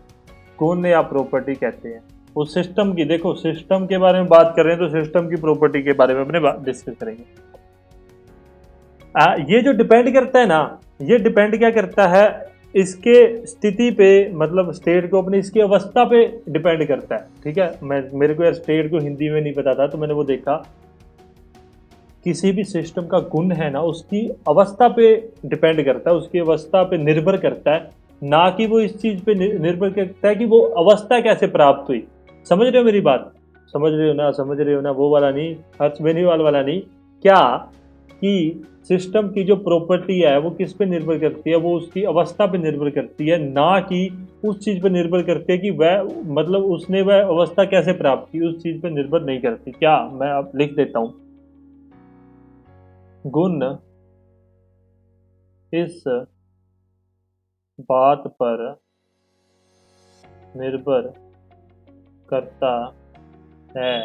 गुण या प्रॉपर्टी कहते हैं। उस सिस्टम की, देखो सिस्टम के बारे में बात कर रहे हैं तो सिस्टम की प्रॉपर्टी के बारे में अपने डिस्कस करेंगे। ये जो डिपेंड करता है ना, ये डिपेंड क्या करता है, इसके स्थिति पे, मतलब स्टेट को अपनी इसकी अवस्था पे डिपेंड करता है। ठीक है, मेरे को यार स्टेट को हिंदी में नहीं पता था तो मैंने वो देखा। किसी भी सिस्टम का गुण है ना उसकी अवस्था पे डिपेंड करता है, उसकी अवस्था पे निर्भर करता है, ना कि वो इस चीज पे निर्भर करता है कि वो अवस्था कैसे प्राप्त हुई। समझ रहे हो मेरी बात, समझ रहे हो ना, समझ रहे हो ना, वो वाला नहीं, हर्ष बेनीवाल वाला नहीं। क्या कि सिस्टम की जो प्रॉपर्टी है वो किस पे निर्भर करती है, वो उसकी अवस्था पे निर्भर करती है, ना कि उस चीज पे निर्भर करती है कि वह, मतलब उसने वह अवस्था कैसे प्राप्त की, उस चीज पे निर्भर नहीं करती। क्या, मैं अब लिख देता हूं, गुण इस बात पर निर्भर करता है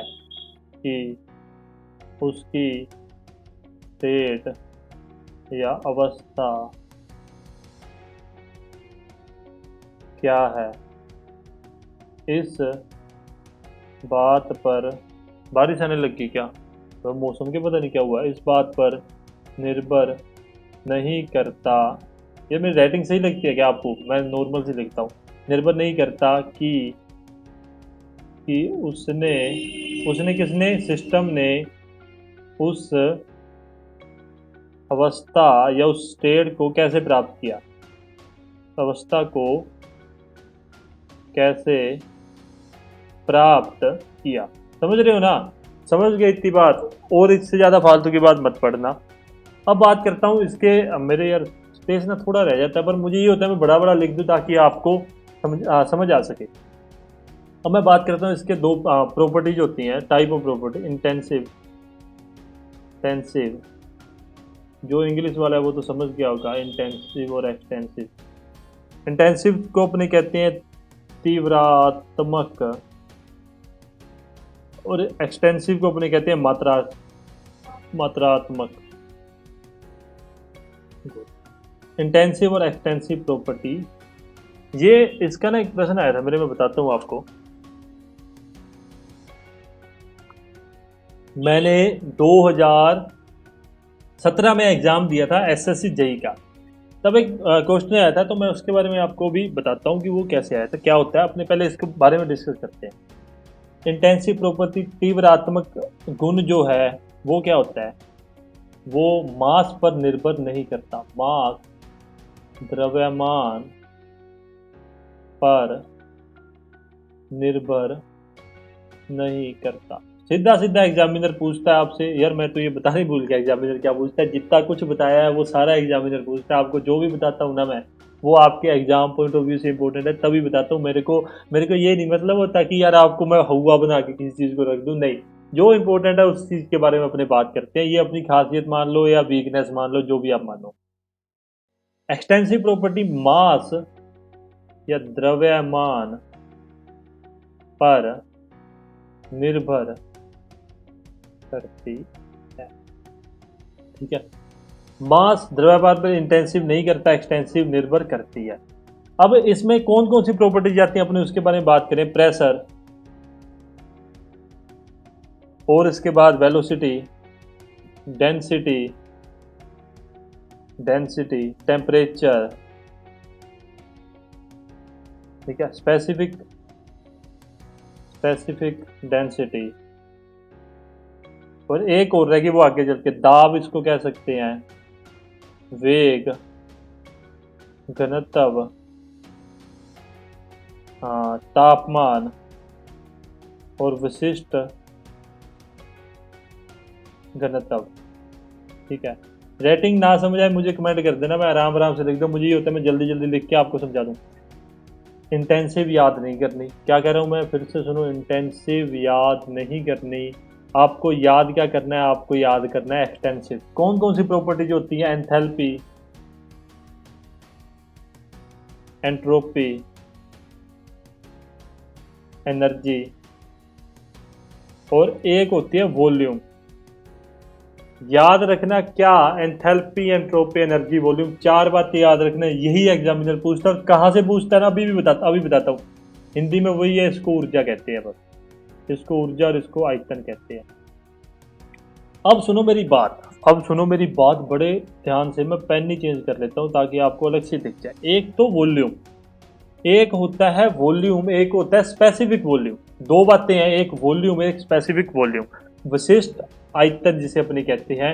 कि उसकी स्टेट या अवस्था क्या है। इस बात पर, बारिश आने लगी क्या, तो मौसम के पता नहीं क्या हुआ। इस बात पर निर्भर नहीं करता, ये मेरी राइटिंग सही लगती है क्या आपको, मैं नॉर्मल से लिखता हूँ। निर्भर नहीं करता कि उसने उसने किसने, सिस्टम ने उस अवस्था या उस स्टेट को कैसे प्राप्त किया, अवस्था को कैसे प्राप्त किया। समझ रहे हो ना, समझ गए इतनी बात, और इससे ज़्यादा फालतू की बात मत पढ़ना। अब बात करता हूँ इसके, मेरे यार स्पेस ना थोड़ा रह जाता है, पर मुझे ये होता है मैं बड़ा बड़ा लिख दूँ ताकि आपको समझ आ सके। अब मैं बात करता हूँ इसके दो प्रॉपर्टीज होती हैं, type of property, intensive, tensive. जो इंग्लिश वाला है वो तो समझ गया होगा, इंटेंसिव और एक्सटेंसिव। इंटेंसिव को अपने कहते हैं तीव्रात्मक, और एक्सटेंसिव को अपने कहते हैं मात्रात्मक। इंटेंसिव और एक्सटेंसिव प्रॉपर्टी, ये इसका ना एक प्रश्न आया था मेरे, मैं बताता हूँ आपको। मैंने 2017 में एग्जाम दिया था एसएससी जेई का, तब एक क्वेश्चन आया था, तो मैं उसके बारे में आपको भी बताता हूँ कि वो कैसे आया था, क्या होता है। अपने पहले इसके बारे में डिस्कस करते हैं। इंटेंसिव प्रॉपर्टी, तीव्रात्मक गुण जो है वो क्या होता है, वो मास पर निर्भर नहीं करता, मास द्रव्यमान पर निर्भर नहीं करता। सीधा सीधा एग्जामिनर पूछता है आपसे, यार मैं तो ये बताने ही भूल गया एग्जामिनर क्या पूछता है, जितना कुछ बताया है वो सारा एग्जामिनर पूछता है। आपको जो भी बताता हूँ ना मैं, वो आपके एग्जाम पॉइंट ऑफ व्यू से इंपॉर्टेंट है तभी बताता हूँ। मेरे को ये नहीं मतलब होता कि यार आपको मैं हुआ बना के किसी चीज़ को रख दूँ, नहीं, जो इंपॉर्टेंट है उस चीज़ के बारे में अपने बात करते हैं। ये अपनी खासियत मान लो या वीकनेस मान लो, जो भी आप मानो। एक्सटेंसिव प्रॉपर्टी मास या द्रव्यमान पर निर्भर करती है। ठीक है, मास द्रव्यमान पर इंटेंसिव नहीं करता, एक्सटेंसिव निर्भर करती है। अब इसमें कौन कौन सी प्रॉपर्टीज आती हैं अपने, उसके बारे में बात करें। प्रेशर, और इसके बाद वेलोसिटी, डेंसिटी, टेम्परेचर, ठीक है, स्पेसिफिक डेंसिटी, और एक और रहेगी वो आगे चल के, दाब इसको कह सकते हैं, वेग, घनत्व, हाँ, तापमान और विशिष्ट घनत्व। ठीक है, रेटिंग ना समझ आए मुझे कमेंट कर देना, मैं आराम आराम से लिख दूँ, मुझे ये होता है मैं जल्दी जल्दी लिख के आपको समझा दूँ। इंटेंसिव याद नहीं करनी, क्या कह रहा हूँ मैं, फिर से सुनो, इंटेंसिव याद नहीं करनी। आपको याद क्या करना है, आपको याद करना है एक्सटेंसिव। कौन कौन सी प्रॉपर्टीज होती है, एंथैल्पी, एंट्रोपी, एनर्जी, और एक होती है वॉल्यूम। याद रखना क्या, एंथैल्पी, एंट्रोपी, एनर्जी, वॉल्यूम, चार बातें याद रखना, यही एग्जामिनर पूछता है। कहाँ से पूछता है ना, अभी बताता हूँ। हिंदी में वही है, इसको ऊर्जा कहते हैं, बस इसको ऊर्जा और इसको आयतन कहते हैं। अब सुनो मेरी बात, बड़े ध्यान से। मैं पेन ही चेंज कर लेता हूँ ताकि आपको अलग से दिख जाए। एक तो वॉल्यूम, एक होता है वॉल्यूम, एक होता है स्पेसिफिक वॉल्यूम। दो बातें हैं, एक वॉल्यूम, एक स्पेसिफिक वॉल्यूम। विशिष्ट आयतन जिसे अपने कहते हैं,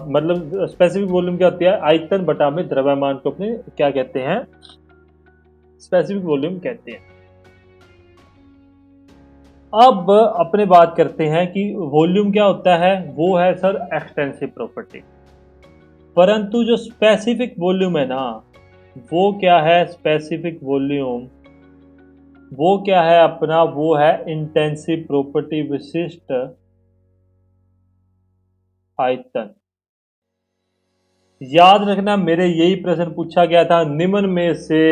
मतलब स्पेसिफिक वॉल्यूम क्या होती है, आयतन बटा में द्रव्यमान को अपने क्या कहते हैं, स्पेसिफिक वॉल्यूम कहते हैं। अब अपने बात करते हैं कि वॉल्यूम क्या होता है, वो है सर एक्सटेंसिव प्रॉपर्टी। परंतु जो स्पेसिफिक वॉल्यूम है ना, वो क्या है, स्पेसिफिक वॉल्यूम वो क्या है अपना, वो है इंटेंसिव प्रॉपर्टी, विशिष्ट आयतन। याद रखना, मेरे यही प्रश्न पूछा गया था, निम्न में से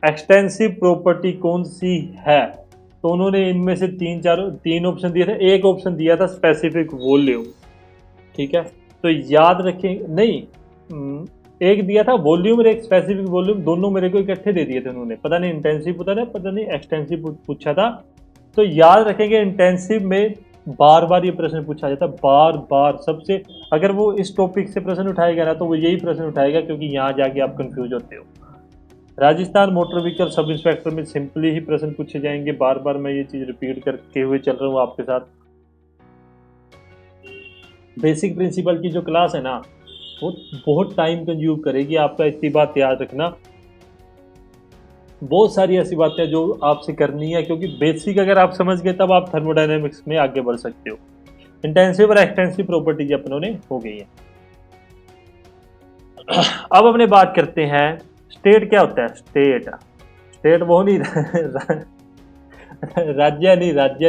एक्सटेंसिव प्रॉपर्टी कौन सी है। तो उन्होंने इनमें से तीन ऑप्शन दिए थे, एक ऑप्शन दिया था स्पेसिफिक वॉल्यूम। ठीक है, तो याद रखें, नहीं, एक दिया था वॉल्यूम और एक स्पेसिफिक वॉल्यूम, दोनों मेरे को इकट्ठे दे दिए थे उन्होंने, पता नहीं इंटेंसिव, पता नहीं एक्सटेंसिव पूछा था। तो याद रखेंगे, इंटेंसिव में बार बार ये प्रश्न पूछा जाता है, बार बार सबसे, अगर वो इस टॉपिक से प्रश्न उठाएगा ना तो वो यही प्रश्न उठाएगा, क्योंकि यहाँ जाके आप कंफ्यूज होते हो। Rajasthan motor vehicle sub inspector में सिंपली ही प्रश्न पूछे जाएंगे, बार बार मैं ये चीज रिपीट करके हुए चल रहा हूँ आपके साथ। बेसिक प्रिंसिपल की जो क्लास है ना, वो बहुत टाइम कंज्यूम करेगी आपका, इतनी बात याद रखना। बहुत सारी ऐसी बातें जो आपसे करनी है, क्योंकि बेसिक अगर आप समझ गए तब आप थर्मोडायनेमिक्स में आगे बढ़ सकते हो। इंटेंसिव और एक्सटेंसिव प्रॉपर्टीज अपनों ने हो गई है। अब अपने बात करते हैं, स्टेट क्या होता है, स्टेट, स्टेट वो नहीं राज्य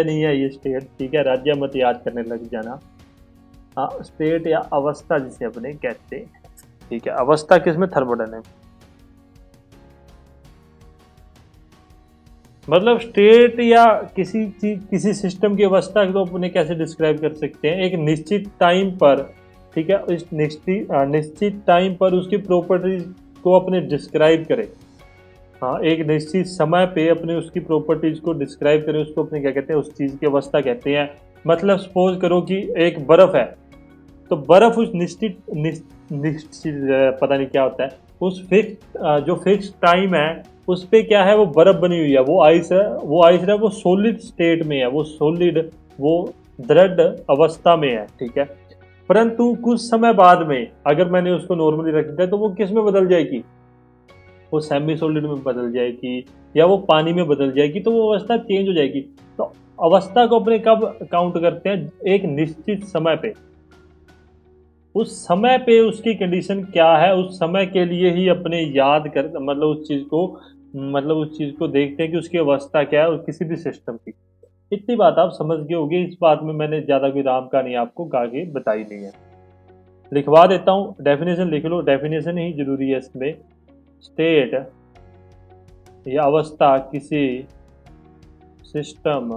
नहीं है ये स्टेट, ठीक है, राज्य मत याद करने लग जाना। हाँ, स्टेट या अवस्था जिसे अपने कहते हैं, ठीक है, अवस्था किसमें, थर्मोडायनेमिक्स। मतलब स्टेट या किसी चीज, किसी सिस्टम की अवस्था को अपने कैसे डिस्क्राइब कर सकते हैं, एक निश्चित टाइम पर, ठीक है, इस निश्चित टाइम पर उसकी प्रॉपर्टीज को अपने डिस्क्राइब करें। हाँ, एक निश्चित समय पे अपने उसकी प्रॉपर्टीज को डिस्क्राइब करें, उसको अपने क्या कहते हैं, उस चीज की अवस्था कहते हैं। मतलब सपोज करो कि एक बर्फ है, तो बर्फ उस निश्चित पता नहीं क्या होता है, उस फिक्स जो फिक्स टाइम है उस पे क्या है, वो बर्फ बनी हुई है, वो आइस है, वो सॉलिड स्टेट में है, वो सॉलिड, वो दृढ़ अवस्था में है, ठीक है। परंतु कुछ समय बाद में अगर मैंने उसको नॉर्मली रख दिया तो वो किस में बदल जाएगी, वो सेमी सॉलिड में बदल जाएगी, या वो पानी में बदल जाएगी, तो वो अवस्था चेंज हो जाएगी। तो अवस्था को अपने कब काउंट करते हैं, एक निश्चित समय पे, उस समय पे उसकी कंडीशन क्या है, उस समय के लिए ही अपने याद कर, मतलब उस चीज को देखते हैं कि उसकी अवस्था क्या है, और किसी भी सिस्टम की। इतनी बात आप समझ गए होंगे, इस बात में मैंने ज्यादा कोई राम कहानी आपको आगे बताई नहीं है। लिखवा देता हूँ, डेफिनेशन लिख लो, डेफिनेशन ही जरूरी है इसमें। स्टेट या अवस्था किसी सिस्टम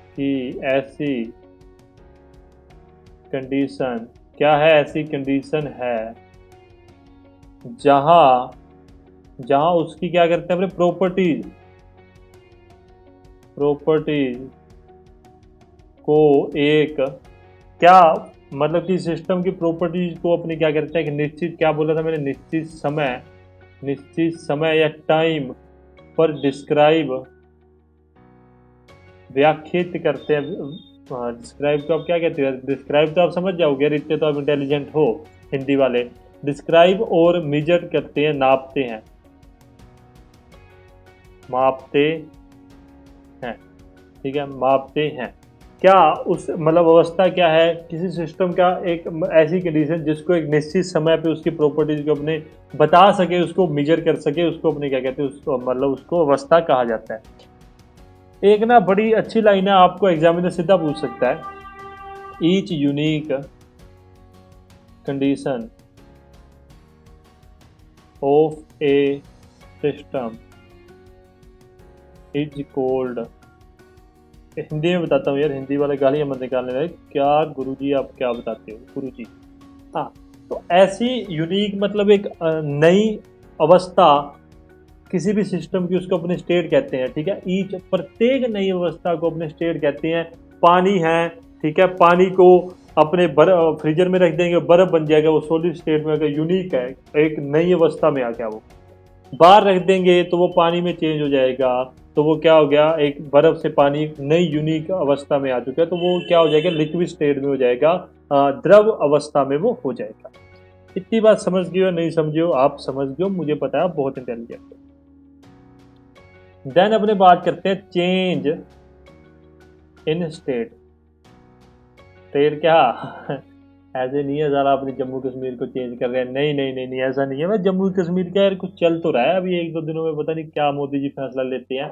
की ऐसी कंडीशन, क्या है, ऐसी कंडीशन है जहां जहां उसकी क्या करते हैं, अपने प्रॉपर्टीज को एक, क्या मतलब कि सिस्टम की प्रॉपर्टीज को अपने क्या करते हैं, कि निश्चित, क्या बोला था मैंने, निश्चित समय या टाइम पर डिस्क्राइब, व्याख्यात करते हैं, डिस्क्राइब को आप क्या कहते हो? डिस्क्राइब तो आप समझ जाओगे यार, इतने तो आप इंटेलिजेंट हो हिंदी वाले। डिस्क्राइब और मेजर करते हैं, नापते हैं, मापते हैं, ठीक है, मापते हैं। क्या उस मतलब अवस्था क्या है? किसी सिस्टम का एक ऐसी कंडीशन जिसको एक निश्चित समय पे उसकी प्रॉपर्टीज को अपने बता सके, उसको मेजर कर सके, उसको अपने क्या कहते हैं, उसको मतलब उसको अवस्था कहा जाता है। एक ना बड़ी अच्छी लाइन है, आपको एग्जामिनर सीधा पूछ सकता है। Each unique condition of A system is called, Hindi में बताता हूँ यार, हिंदी वाले गालियाँ मत निकालने लगे, क्या गुरुजी आप क्या बताते हो गुरुजी। हाँ, तो ऐसी यूनिक मतलब एक नई अवस्था किसी भी सिस्टम की, उसको अपने स्टेट कहते हैं, ठीक है। ईच प्रत्येक नई अवस्था को अपने स्टेट कहते हैं। पानी है, ठीक है, पानी को अपने फ्रीजर में रख देंगे, बर्फ बन जाएगा, वो सॉलिड स्टेट में, अगर यूनिक है, एक नई अवस्था में आ गया। वो बाहर रख देंगे तो वो पानी में चेंज हो जाएगा, तो वो क्या हो गया, एक बर्फ से पानी एक नई यूनिक अवस्था में आ चुका है, तो वो क्या हो जाएगा, लिक्विड स्टेट में हो जाएगा, द्रव अवस्था में वो हो जाएगा। इतनी बात समझ गए हो? नहीं समझे हो? आप समझ गए हो, मुझे पता है आप बहुत इंटेलिजेंट हो। देन अपने बात करते हैं चेंज इन स्टेट। स्टेट क्या ऐसे नहीं है सारा अपने जम्मू कश्मीर को चेंज कर रहे हैं, नहीं नहीं नहीं नहीं, ऐसा नहीं है। मैं जम्मू कश्मीर का यार कुछ चल तो रहा है अभी एक दो दिनों में, पता नहीं क्या मोदी जी फैसला लेते हैं।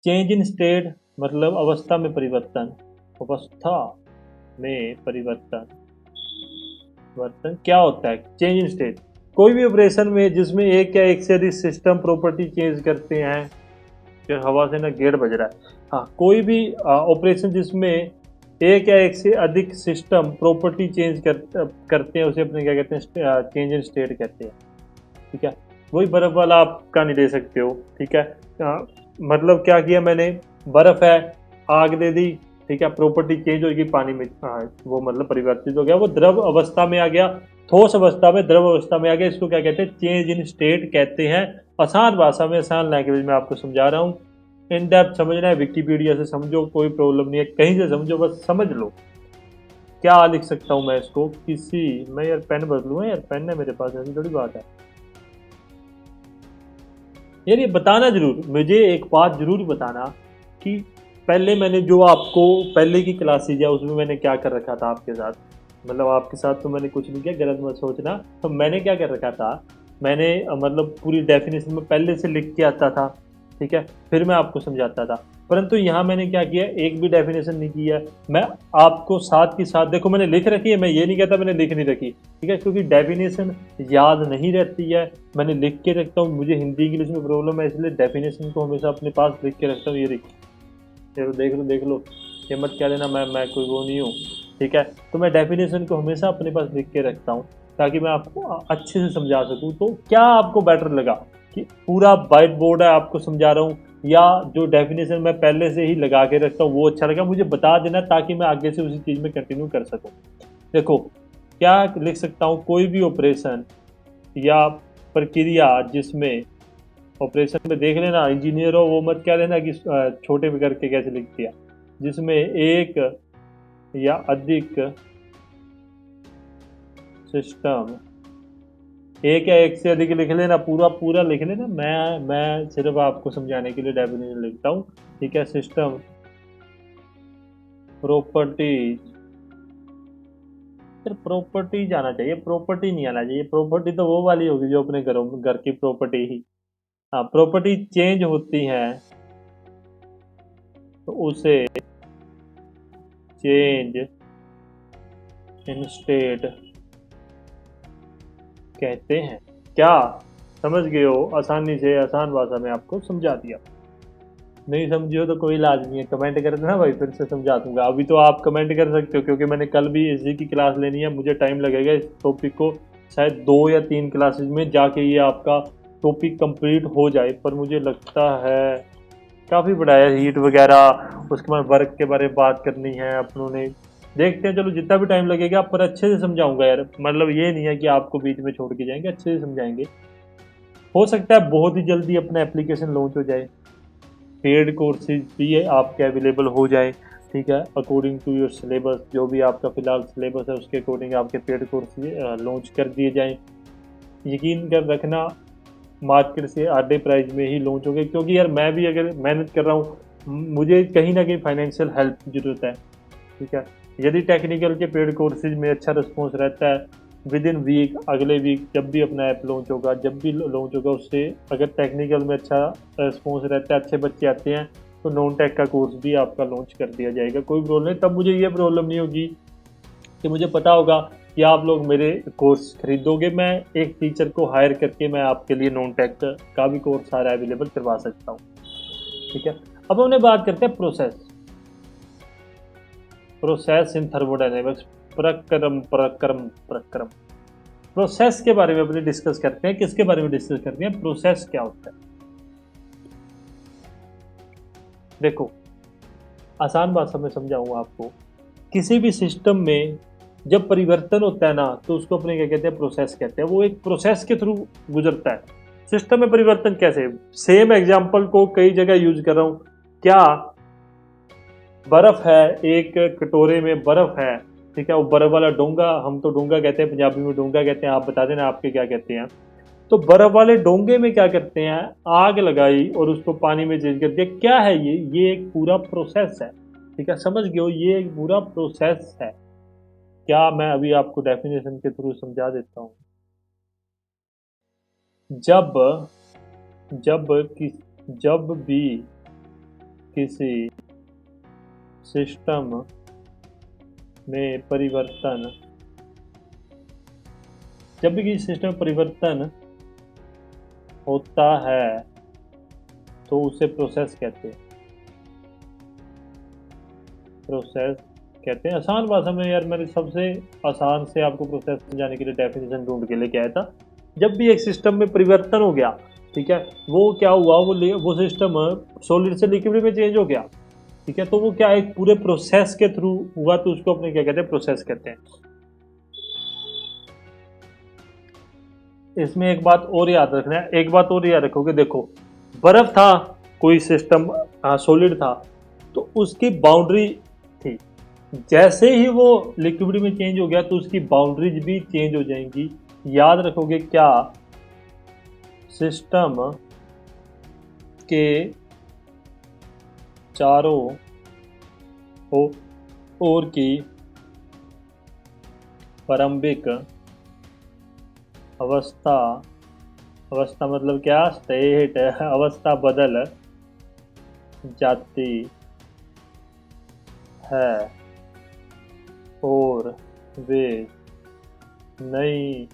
चेंज इन स्टेट मतलब अवस्था में परिवर्तन, अवस्था में परिवर्तन। परिवर्तन क्या होता है? चेंज इन स्टेट कोई भी ऑपरेशन में जिसमें एक या एक से अधिक सिस्टम प्रॉपर्टी चेंज करते हैं। फिर हवा से ना गेट बज रहा है। हाँ, कोई भी ऑपरेशन जिसमें एक या एक से अधिक सिस्टम प्रॉपर्टी चेंज करते हैं, उसे अपने क्या कहते हैं, चेंज इन स्टेट कहते हैं, ठीक है। वही बर्फ वाला आप कहानी दे सकते हो, ठीक है। मतलब क्या किया मैंने, बर्फ है, आग दे दी, ठीक है, प्रॉपर्टी चेंज होगी, पानी में वो मतलब परिवर्तित हो गया, वो द्रव अवस्था में आ गया, ठोस अवस्था में, द्रव अवस्था में आ गया। इसको क्या कहते हैं? चेंज इन स्टेट कहते हैं। आसान भाषा में, आसान लैंग्वेज में आपको समझा रहा हूँ। इन डेप्थ समझना है, विकिपीडिया से समझो, कोई प्रॉब्लम नहीं है, कहीं से समझो, बस समझ लो। क्या लिख सकता हूँ मैं इसको, किसी, मैं यार पेन बदलूँ यार, पेन है मेरे पास, ऐसी थोड़ी बात है यार। ये बताना जरूर, मुझे एक बात जरूर बताना कि पहले मैंने जो आपको पहले की क्लासेज है उसमें मैंने क्या कर रखा था आपके साथ। मतलब आपके साथ तो मैंने कुछ नहीं किया, गलत मत सोचना। तो मैंने क्या कर रखा था, मैंने मतलब पूरी डेफिनेशन में पहले से लिख के आता था, ठीक है, फिर मैं आपको समझाता था। परंतु यहाँ मैंने क्या किया, एक भी डेफिनेशन नहीं किया, मैं आपको साथ के साथ, देखो मैंने लिख रखी है, मैं ये नहीं कहता मैंने लिख नहीं रखी, ठीक है, क्योंकि डेफिनेशन याद नहीं रहती है, मैंने लिख के रखता हूँ। मुझे हिंदी इंग्लिश में प्रॉब्लम है, इसलिए डेफिनेशन को हमेशा अपने पास लिख के रखता हूँ। ये देख लो देख लो, ये मत कह देना मैं कोई वो नहीं हूँ, ठीक है। तो मैं डेफिनेशन को हमेशा अपने पास लिख के रखता हूँ, ताकि मैं आपको अच्छे से समझा सकूँ। तो क्या आपको बेटर लगा कि पूरा वाइट बोर्ड है आपको समझा रहा हूँ, या जो डेफिनेशन मैं पहले से ही लगा के रखता हूँ वो अच्छा लगा? मुझे बता देना, ताकि मैं आगे से उसी चीज़ में कंटिन्यू कर सकूँ। देखो क्या लिख सकता हूँ, कोई भी ऑपरेशन या प्रक्रिया जिसमें, ऑपरेशन में देख लेना, इंजीनियर हो वो मत क्या लेना कि छोटे में करके कैसे लिख दिया, जिसमें एक या अधिक सिस्टम, एक या एक से अधिक लिख लेना, पूरा पूरा लिख लेना। मैं सिर्फ आपको समझाने के लिए डेफिनेशन लिखता हूँ, ठीक है। सिस्टम प्रॉपर्टीज, फिर प्रॉपर्टीज आना चाहिए, प्रॉपर्टी नहीं आना चाहिए। प्रॉपर्टी तो वो वाली होगी जो अपने घरों घर की प्रॉपर्टी ही। हाँ, प्रॉपर्टी चेंज होती है तो उसे चेंज इन स्टेट कहते हैं। क्या समझ गए हो? आसानी से आसान भाषा में आपको समझा दिया। नहीं समझे हो तो कोई इलाज नहीं है, कमेंट कर देना भाई, फिर से समझा दूंगा। अभी तो आप कमेंट कर सकते हो, क्योंकि मैंने कल भी इसी की क्लास लेनी है, मुझे टाइम लगेगा इस टॉपिक को, शायद 2 या 3 क्लासेज में जाके ये आपका टॉपिक कंप्लीट हो जाए। पर मुझे लगता है काफ़ी बड़ा है, हीट वगैरह, उसके बाद वर्क के बारे में बात करनी है अपनों ने। देखते हैं, चलो जितना भी टाइम लगेगा, पर अच्छे से समझाऊंगा यार। मतलब ये नहीं है कि आपको बीच में छोड़ के जाएंगे, अच्छे से समझाएंगे। हो सकता है बहुत ही जल्दी अपना एप्लीकेशन लॉन्च हो जाए, पेड कोर्सेज भी आपके अवेलेबल हो जाए, ठीक है, अकॉर्डिंग टू योर सिलेबस, जो भी आपका फ़िलहाल सिलेबस है उसके अकॉर्डिंग आपके पेड कोर्स लॉन्च कर दिए जाएँ। यकीन कर रखना मार्केट से आधे प्राइस में ही लॉन्च होंगे, क्योंकि यार मैं भी अगर मेहनत कर रहा हूँ, मुझे कहीं न कहीं फाइनेंशियल हेल्प की ज़रूरत है, ठीक है। यदि टेक्निकल के पेड कोर्सेज़ में अच्छा रिस्पॉन्स रहता है, विदिन वीक, अगले वीक जब भी अपना ऐप लॉन्च होगा, जब भी लॉन्च होगा, उससे अगर टेक्निकल में अच्छा रिस्पॉन्स रहता है, अच्छे बच्चे आते हैं, तो नॉन टेक का कोर्स भी आपका लॉन्च कर दिया जाएगा, कोई प्रॉब्लम नहीं। तब मुझे ये प्रॉब्लम नहीं होगी कि मुझे पता होगा कि आप लोग मेरे कोर्स खरीदोगे, मैं एक टीचर को हायर करके मैं आपके लिए नॉन टेक का भी कोर्स सारा अवेलेबल करवा सकता हूँ, ठीक है। अब हमने बात करते हैं प्रोसेस इन थर्मोडायनेमिक्स। प्रक्रम प्रक्रम प्रक्रम प्रोसेस के बारे में अपने डिस्कस करते हैं। किसके बारे में डिस्कस करते हैं? प्रोसेस क्या होता है? देखो, आसान भाषा में समझाऊंगा आपको। किसी भी सिस्टम में जब परिवर्तन होता है ना, तो उसको अपने क्या कहते हैं? प्रोसेस कहते हैं। वो एक प्रोसेस के थ्रू गुजरता है। सिस्टम में परिवर्तन कैसे? सेम एग्जांपल को कई जगह यूज कर रहा हूं। क्या बर्फ है, एक कटोरे में बर्फ है, ठीक है, वो बर्फ वाला डोंगा, हम तो डोंगा कहते हैं, पंजाबी में डोंगा कहते हैं, आप बता देना आपके क्या कहते हैं। तो बर्फ वाले डोंगे में क्या करते हैं? आग लगाई और उसको पानी में चेंज कर दिया। क्या है ये एक पूरा प्रोसेस है, ठीक है, समझ गए हो? ये एक पूरा प्रोसेस है। क्या मैं अभी आपको डेफिनेशन के थ्रू समझा देता हूँ। जब जब किस जब भी किसी सिस्टम में परिवर्तन जब भी किसी सिस्टम में परिवर्तन होता है तो उसे प्रोसेस कहते हैं। प्रोसेस कहते हैं। आसान भाषा में यार, मैंने सबसे आसान से आपको प्रोसेस समझाने के लिए डेफिनेशन ढूंढ के लेके आया था। जब भी एक सिस्टम में परिवर्तन हो गया, ठीक है, वो क्या हुआ, वो सिस्टम सॉलिड से लिक्विड में चेंज हो गया, ठीक है, तो वो क्या एक पूरे प्रोसेस के थ्रू हुआ, तो उसको अपने क्या कहते हैं? प्रोसेस कहते हैं। इसमें एक बात और याद रखना है, एक बात और याद रखोगे। देखो, बर्फ था, कोई सिस्टम सॉलिड था, तो उसकी बाउंड्री थी। जैसे ही वो लिक्विड में चेंज हो गया, तो उसकी बाउंड्रीज भी चेंज हो जाएंगी। याद रखोगे क्या? सिस्टम के चारों ओर की प्रारंभिक अवस्था मतलब क्या? स्टेट अवस्था बदल जाती है और वे नई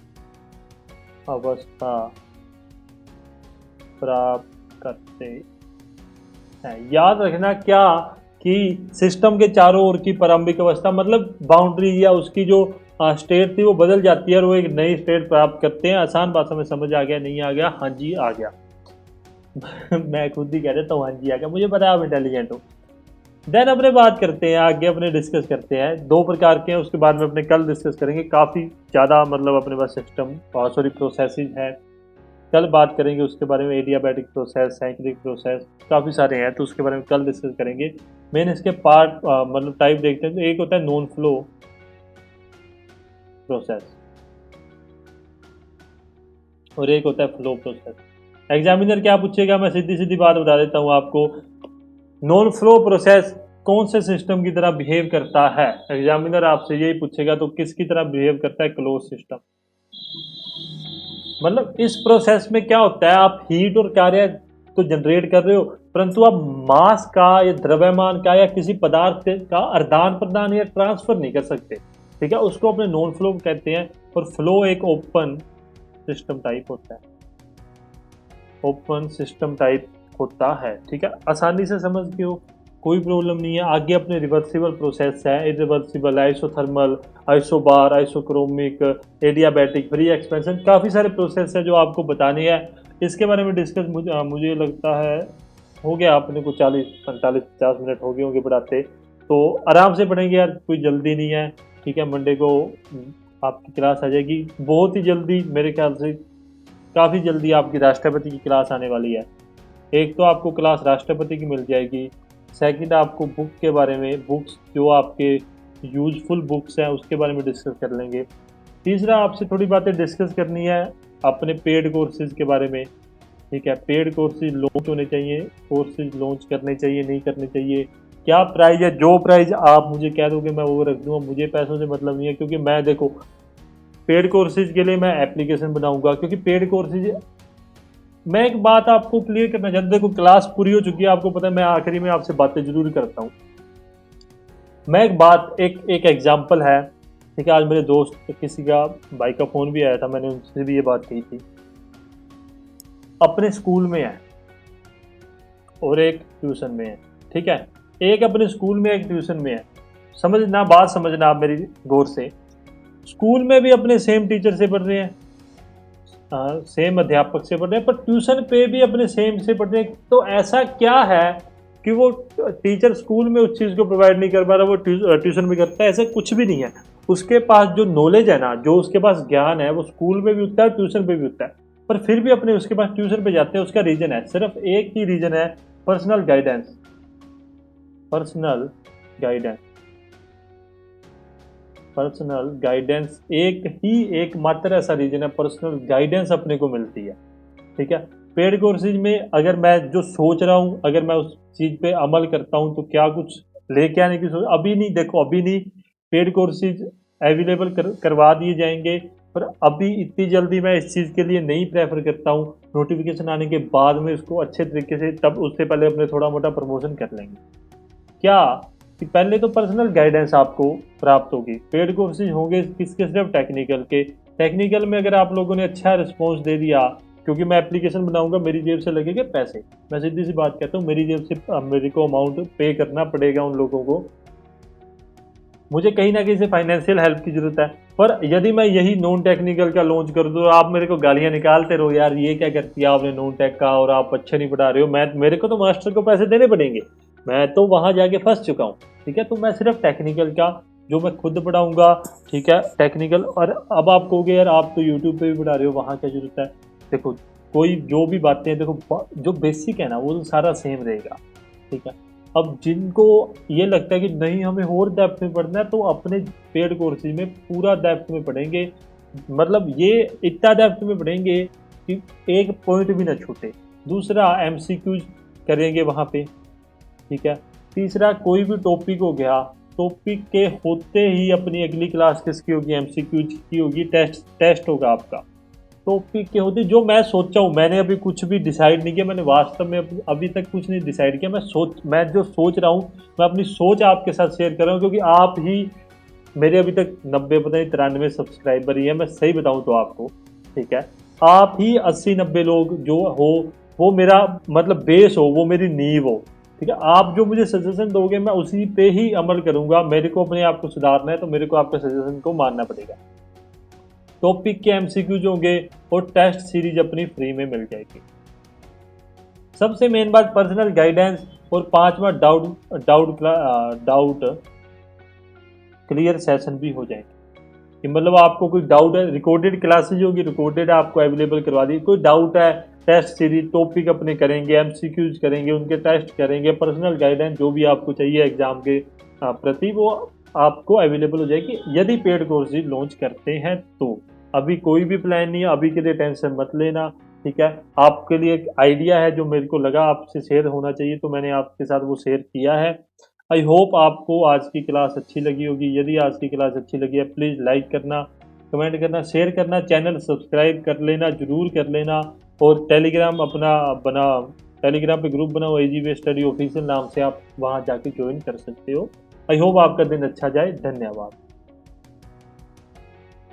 अवस्था प्राप्त करते हैं। याद रखना क्या कि सिस्टम के चारों ओर की प्रारंभिक अवस्था मतलब बाउंड्री या उसकी जो स्टेट थी वो बदल जाती है और वो एक नई स्टेट प्राप्त करते हैं। आसान भाषा में समझ आ गया? नहीं आ गया? हाँ जी आ गया। मैं खुद ही कह देता हूँ हाँ जी आ गया, मुझे पता है आप इंटेलिजेंट हो। देन अपने बात करते हैं आगे, अपने डिस्कस करते हैं। दो प्रकार के हैं, उसके बाद में अपने कल डिस्कस करेंगे। काफ़ी ज़्यादा मतलब अपने पास सिस्टम सॉरी प्रोसेसेस है, कल बात करेंगे उसके बारे में। एडियाबैटिक प्रोसेस, साइक्लिक प्रोसेस, काफ़ी सारे हैं, तो उसके बारे में कल डिस्कस करेंगे। मेन इसके पार्ट मतलब टाइप देखते हैं, तो एक होता है नॉन फ्लो प्रोसेस और एक होता है फ्लो प्रोसेस। एग्जामिनर क्या पूछेगा, मैं सीधी सीधी बात बता देता हूँ आपको। नॉन फ्लो प्रोसेस कौन से सिस्टम की तरह बिहेव करता है? एग्जामिनर आपसे यही पूछेगा, तो किसकी तरह बिहेव करता है? Close system. मतलब इस प्रोसेस में क्या होता है, आप हीट और कार्य तो जनरेट कर रहे हो, परंतु आप मास का या द्रव्यमान का या किसी पदार्थ का आदान प्रदान या ट्रांसफर नहीं कर सकते, ठीक है, उसको अपने नॉन फ्लो कहते हैं। और फ्लो एक ओपन सिस्टम टाइप होता है, ओपन सिस्टम टाइप होता है, ठीक है, आसानी से समझ गए हो, कोई प्रॉब्लम नहीं है। आगे अपने रिवर्सिबल प्रोसेस है, irreversible, isothermal, isobar, isochoric, adiabatic, free expansion, काफ़ी सारे प्रोसेस हैं जो आपको बताने हैं। इसके बारे में डिस्कस मुझे लगता है हो गया अपने को 40-45-50 मिनट हो गए होंगे पढ़ाते, तो आराम से पढ़ेंगे यार, कोई जल्दी नहीं है, ठीक है। मंडे को आपकी क्लास आ जाएगी बहुत ही जल्दी, मेरे ख्याल से काफ़ी जल्दी आपकी राष्ट्रपति की क्लास आने वाली है। एक तो आपको क्लास राष्ट्रपति की मिल जाएगी, सेकंड आपको बुक के बारे में, बुक्स जो आपके यूजफुल बुक्स हैं उसके बारे में डिस्कस कर लेंगे। तीसरा आपसे थोड़ी बातें डिस्कस करनी है अपने पेड कोर्सेज के बारे में, ठीक है। पेड कोर्सेज लॉन्च होने चाहिए, कोर्सेज लॉन्च करने चाहिए नहीं करने चाहिए, क्या प्राइस है, जो प्राइस आप मुझे कह दोगे मैं वो रख दूंगा, मुझे पैसों से मतलब नहीं है। क्योंकि मैं देखो पेड कोर्सेज के लिए मैं एप्लीकेशन बनाऊंगा, क्योंकि पेड कोर्सेज, मैं एक बात आपको क्लियर करना चाहता हूँ, देखो क्लास पूरी हो चुकी है, आपको पता है मैं आखिरी में आपसे बातें जरूर करता हूँ। मैं एक बात, एक एग्जांपल है, ठीक है। आज मेरे दोस्त किसी का भाई का फ़ोन भी आया था, मैंने उनसे भी ये बात कही थी। अपने स्कूल में है और एक ट्यूशन में है, ठीक है। एक अपने स्कूल में, एक ट्यूशन में है। समझना, बात समझना आप मेरी गौर से। स्कूल में भी अपने सेम टीचर से पढ़ रहे हैं, सेम अध्यापक से पढ़ रहे हैं, पर ट्यूशन पे भी अपने सेम से पढ़ रहे हैं। तो ऐसा क्या है कि वो टीचर स्कूल में उस चीज़ को प्रोवाइड नहीं कर पा रहा, वो ट्यूशन में करता है? ऐसा कुछ भी नहीं है। उसके पास जो नॉलेज है ना, जो उसके पास ज्ञान है, वो स्कूल में भी उठता है, ट्यूशन पे भी उठता है, पर फिर भी अपने उसके पास ट्यूशन पे जाते हैं। उसका रीजन है, सिर्फ एक ही रीजन है, personal guidance. Personal guidance, personal guidance, एक मात्र ऐसा रीजन है, पर्सनल गाइडेंस अपने को मिलती है, ठीक है। पेड कोर्सेज में अगर मैं जो सोच रहा हूँ, अगर मैं उस चीज़ पे अमल करता हूँ तो क्या कुछ लेके आने की सोच, अभी नहीं, देखो अभी नहीं। पेड कोर्सेज अवेलेबल करवा दिए जाएंगे, पर अभी इतनी जल्दी मैं इस चीज़ के लिए नहीं प्रेफर करता हूँ। नोटिफिकेशन आने के बाद में इसको अच्छे तरीके से, तब उससे पहले अपने थोड़ा मोटा प्रमोशन कर लेंगे। क्या कि पहले तो पर्सनल गाइडेंस आपको प्राप्त होगी। पेड कोर्सेज होंगे किसके? सिर्फ टेक्निकल के। टेक्निकल में अगर आप लोगों ने अच्छा रिस्पॉन्स दे दिया, क्योंकि मैं एप्लीकेशन बनाऊंगा, मेरी जेब से लगेंगे पैसे, मैं सीधी सी बात कहता हूँ, मेरी जेब से मेरे को अमाउंट पे करना पड़ेगा उन लोगों को, मुझे कहीं ना कहीं से फाइनेंशियल हेल्प की जरूरत है। पर यदि मैं यही नॉन टेक्निकल का लॉन्च कर दूँ, आप मेरे को गालियां निकालते रहो, यार ये क्या कर दिया आपने नॉन टेक का, और आप अच्छे नहीं पढ़ा रहे हो। मैं, मेरे को तो मास्टर को पैसे देने पड़ेंगे, मैं तो वहां जाके फंस चुका हूँ, ठीक है। तो मैं सिर्फ टेक्निकल का जो मैं खुद पढ़ाऊंगा, ठीक है, टेक्निकल। और अब आप कहोगे यार आप तो यूट्यूब पे भी पढ़ा रहे हो, वहाँ क्या जरूरत है? देखो कोई जो भी बातें हैं, देखो जो बेसिक है ना वो तो सारा सेम रहेगा, ठीक है। अब जिनको ये लगता है कि नहीं हमें और डेप्थ में पढ़ना है, तो अपने पेड कोर्सेज में पूरा डेप्थ में पढ़ेंगे, मतलब ये इतना डेप्थ में पढ़ेंगे कि एक पॉइंट भी ना छूटे। दूसरा एमसीक्यूज करेंगे वहाँ पे, ठीक है। तीसरा कोई भी टॉपिक हो गया, टॉपिक के होते ही अपनी अगली क्लास किसकी होगी? एमसीक्यूज की होगी, टेस्ट होगा आपका टॉपिक के होते। जो मैं सोचा हूँ, मैंने अभी कुछ भी डिसाइड नहीं किया, मैंने वास्तव में अभी तक कुछ नहीं डिसाइड किया। मैं जो सोच रहा हूँ, मैं अपनी सोच आपके साथ शेयर कर रहा हूँ, क्योंकि आप ही मेरे अभी तक 90 पता नहीं 93 सब्सक्राइबर ही है, मैं सही बताऊँ तो आपको, ठीक है। आप ही 80-90 लोग जो हो, वो मेरा मतलब बेस हो, वो मेरी नींव हो, ठीक है। आप जो मुझे सजेशन दोगे मैं उसी पे ही अमल करूंगा। मेरे को अपने आप को सुधारना है, तो मेरे को आपके सजेशन को मानना पड़ेगा। टॉपिक के एमसीक्यूज होंगे और टेस्ट सीरीज अपनी फ्री में मिल जाएगी। सबसे मेन बात पर्सनल गाइडेंस, और पांचवा डाउट क्लियर सेशन भी हो जाएंगे। कि मतलब आपको कोई डाउट है, रिकॉर्डेड क्लासेज होगी, रिकॉर्डेड आपको अवेलेबल करवा दी। कोई डाउट है, टेस्ट सीरीज, टॉपिक अपने करेंगे, एमसीक्यूज करेंगे, उनके टेस्ट करेंगे, पर्सनल गाइडेंस जो भी आपको चाहिए एग्जाम के प्रति, वो आपको अवेलेबल हो जाएगी यदि पेड कोर्सेज लॉन्च करते हैं तो। अभी कोई भी प्लान नहीं है, अभी के लिए टेंशन मत लेना, ठीक है। आपके लिए एक आइडिया है जो मेरे को लगा आपसे शेयर होना चाहिए, तो मैंने आपके साथ वो शेयर किया है। आई होप आपको आज की क्लास अच्छी लगी होगी। यदि आज की क्लास अच्छी लगी है, प्लीज़ लाइक करना, कमेंट करना, शेयर करना, चैनल सब्सक्राइब कर लेना, जरूर कर लेना। और टेलीग्राम अपना बना, टेलीग्राम पे ग्रुप बनाओ, AGV स्टडी ऑफिशियल नाम से, आप वहाँ जाके ज्वाइन कर सकते हो। आई होप आपका दिन अच्छा जाए। धन्यवाद।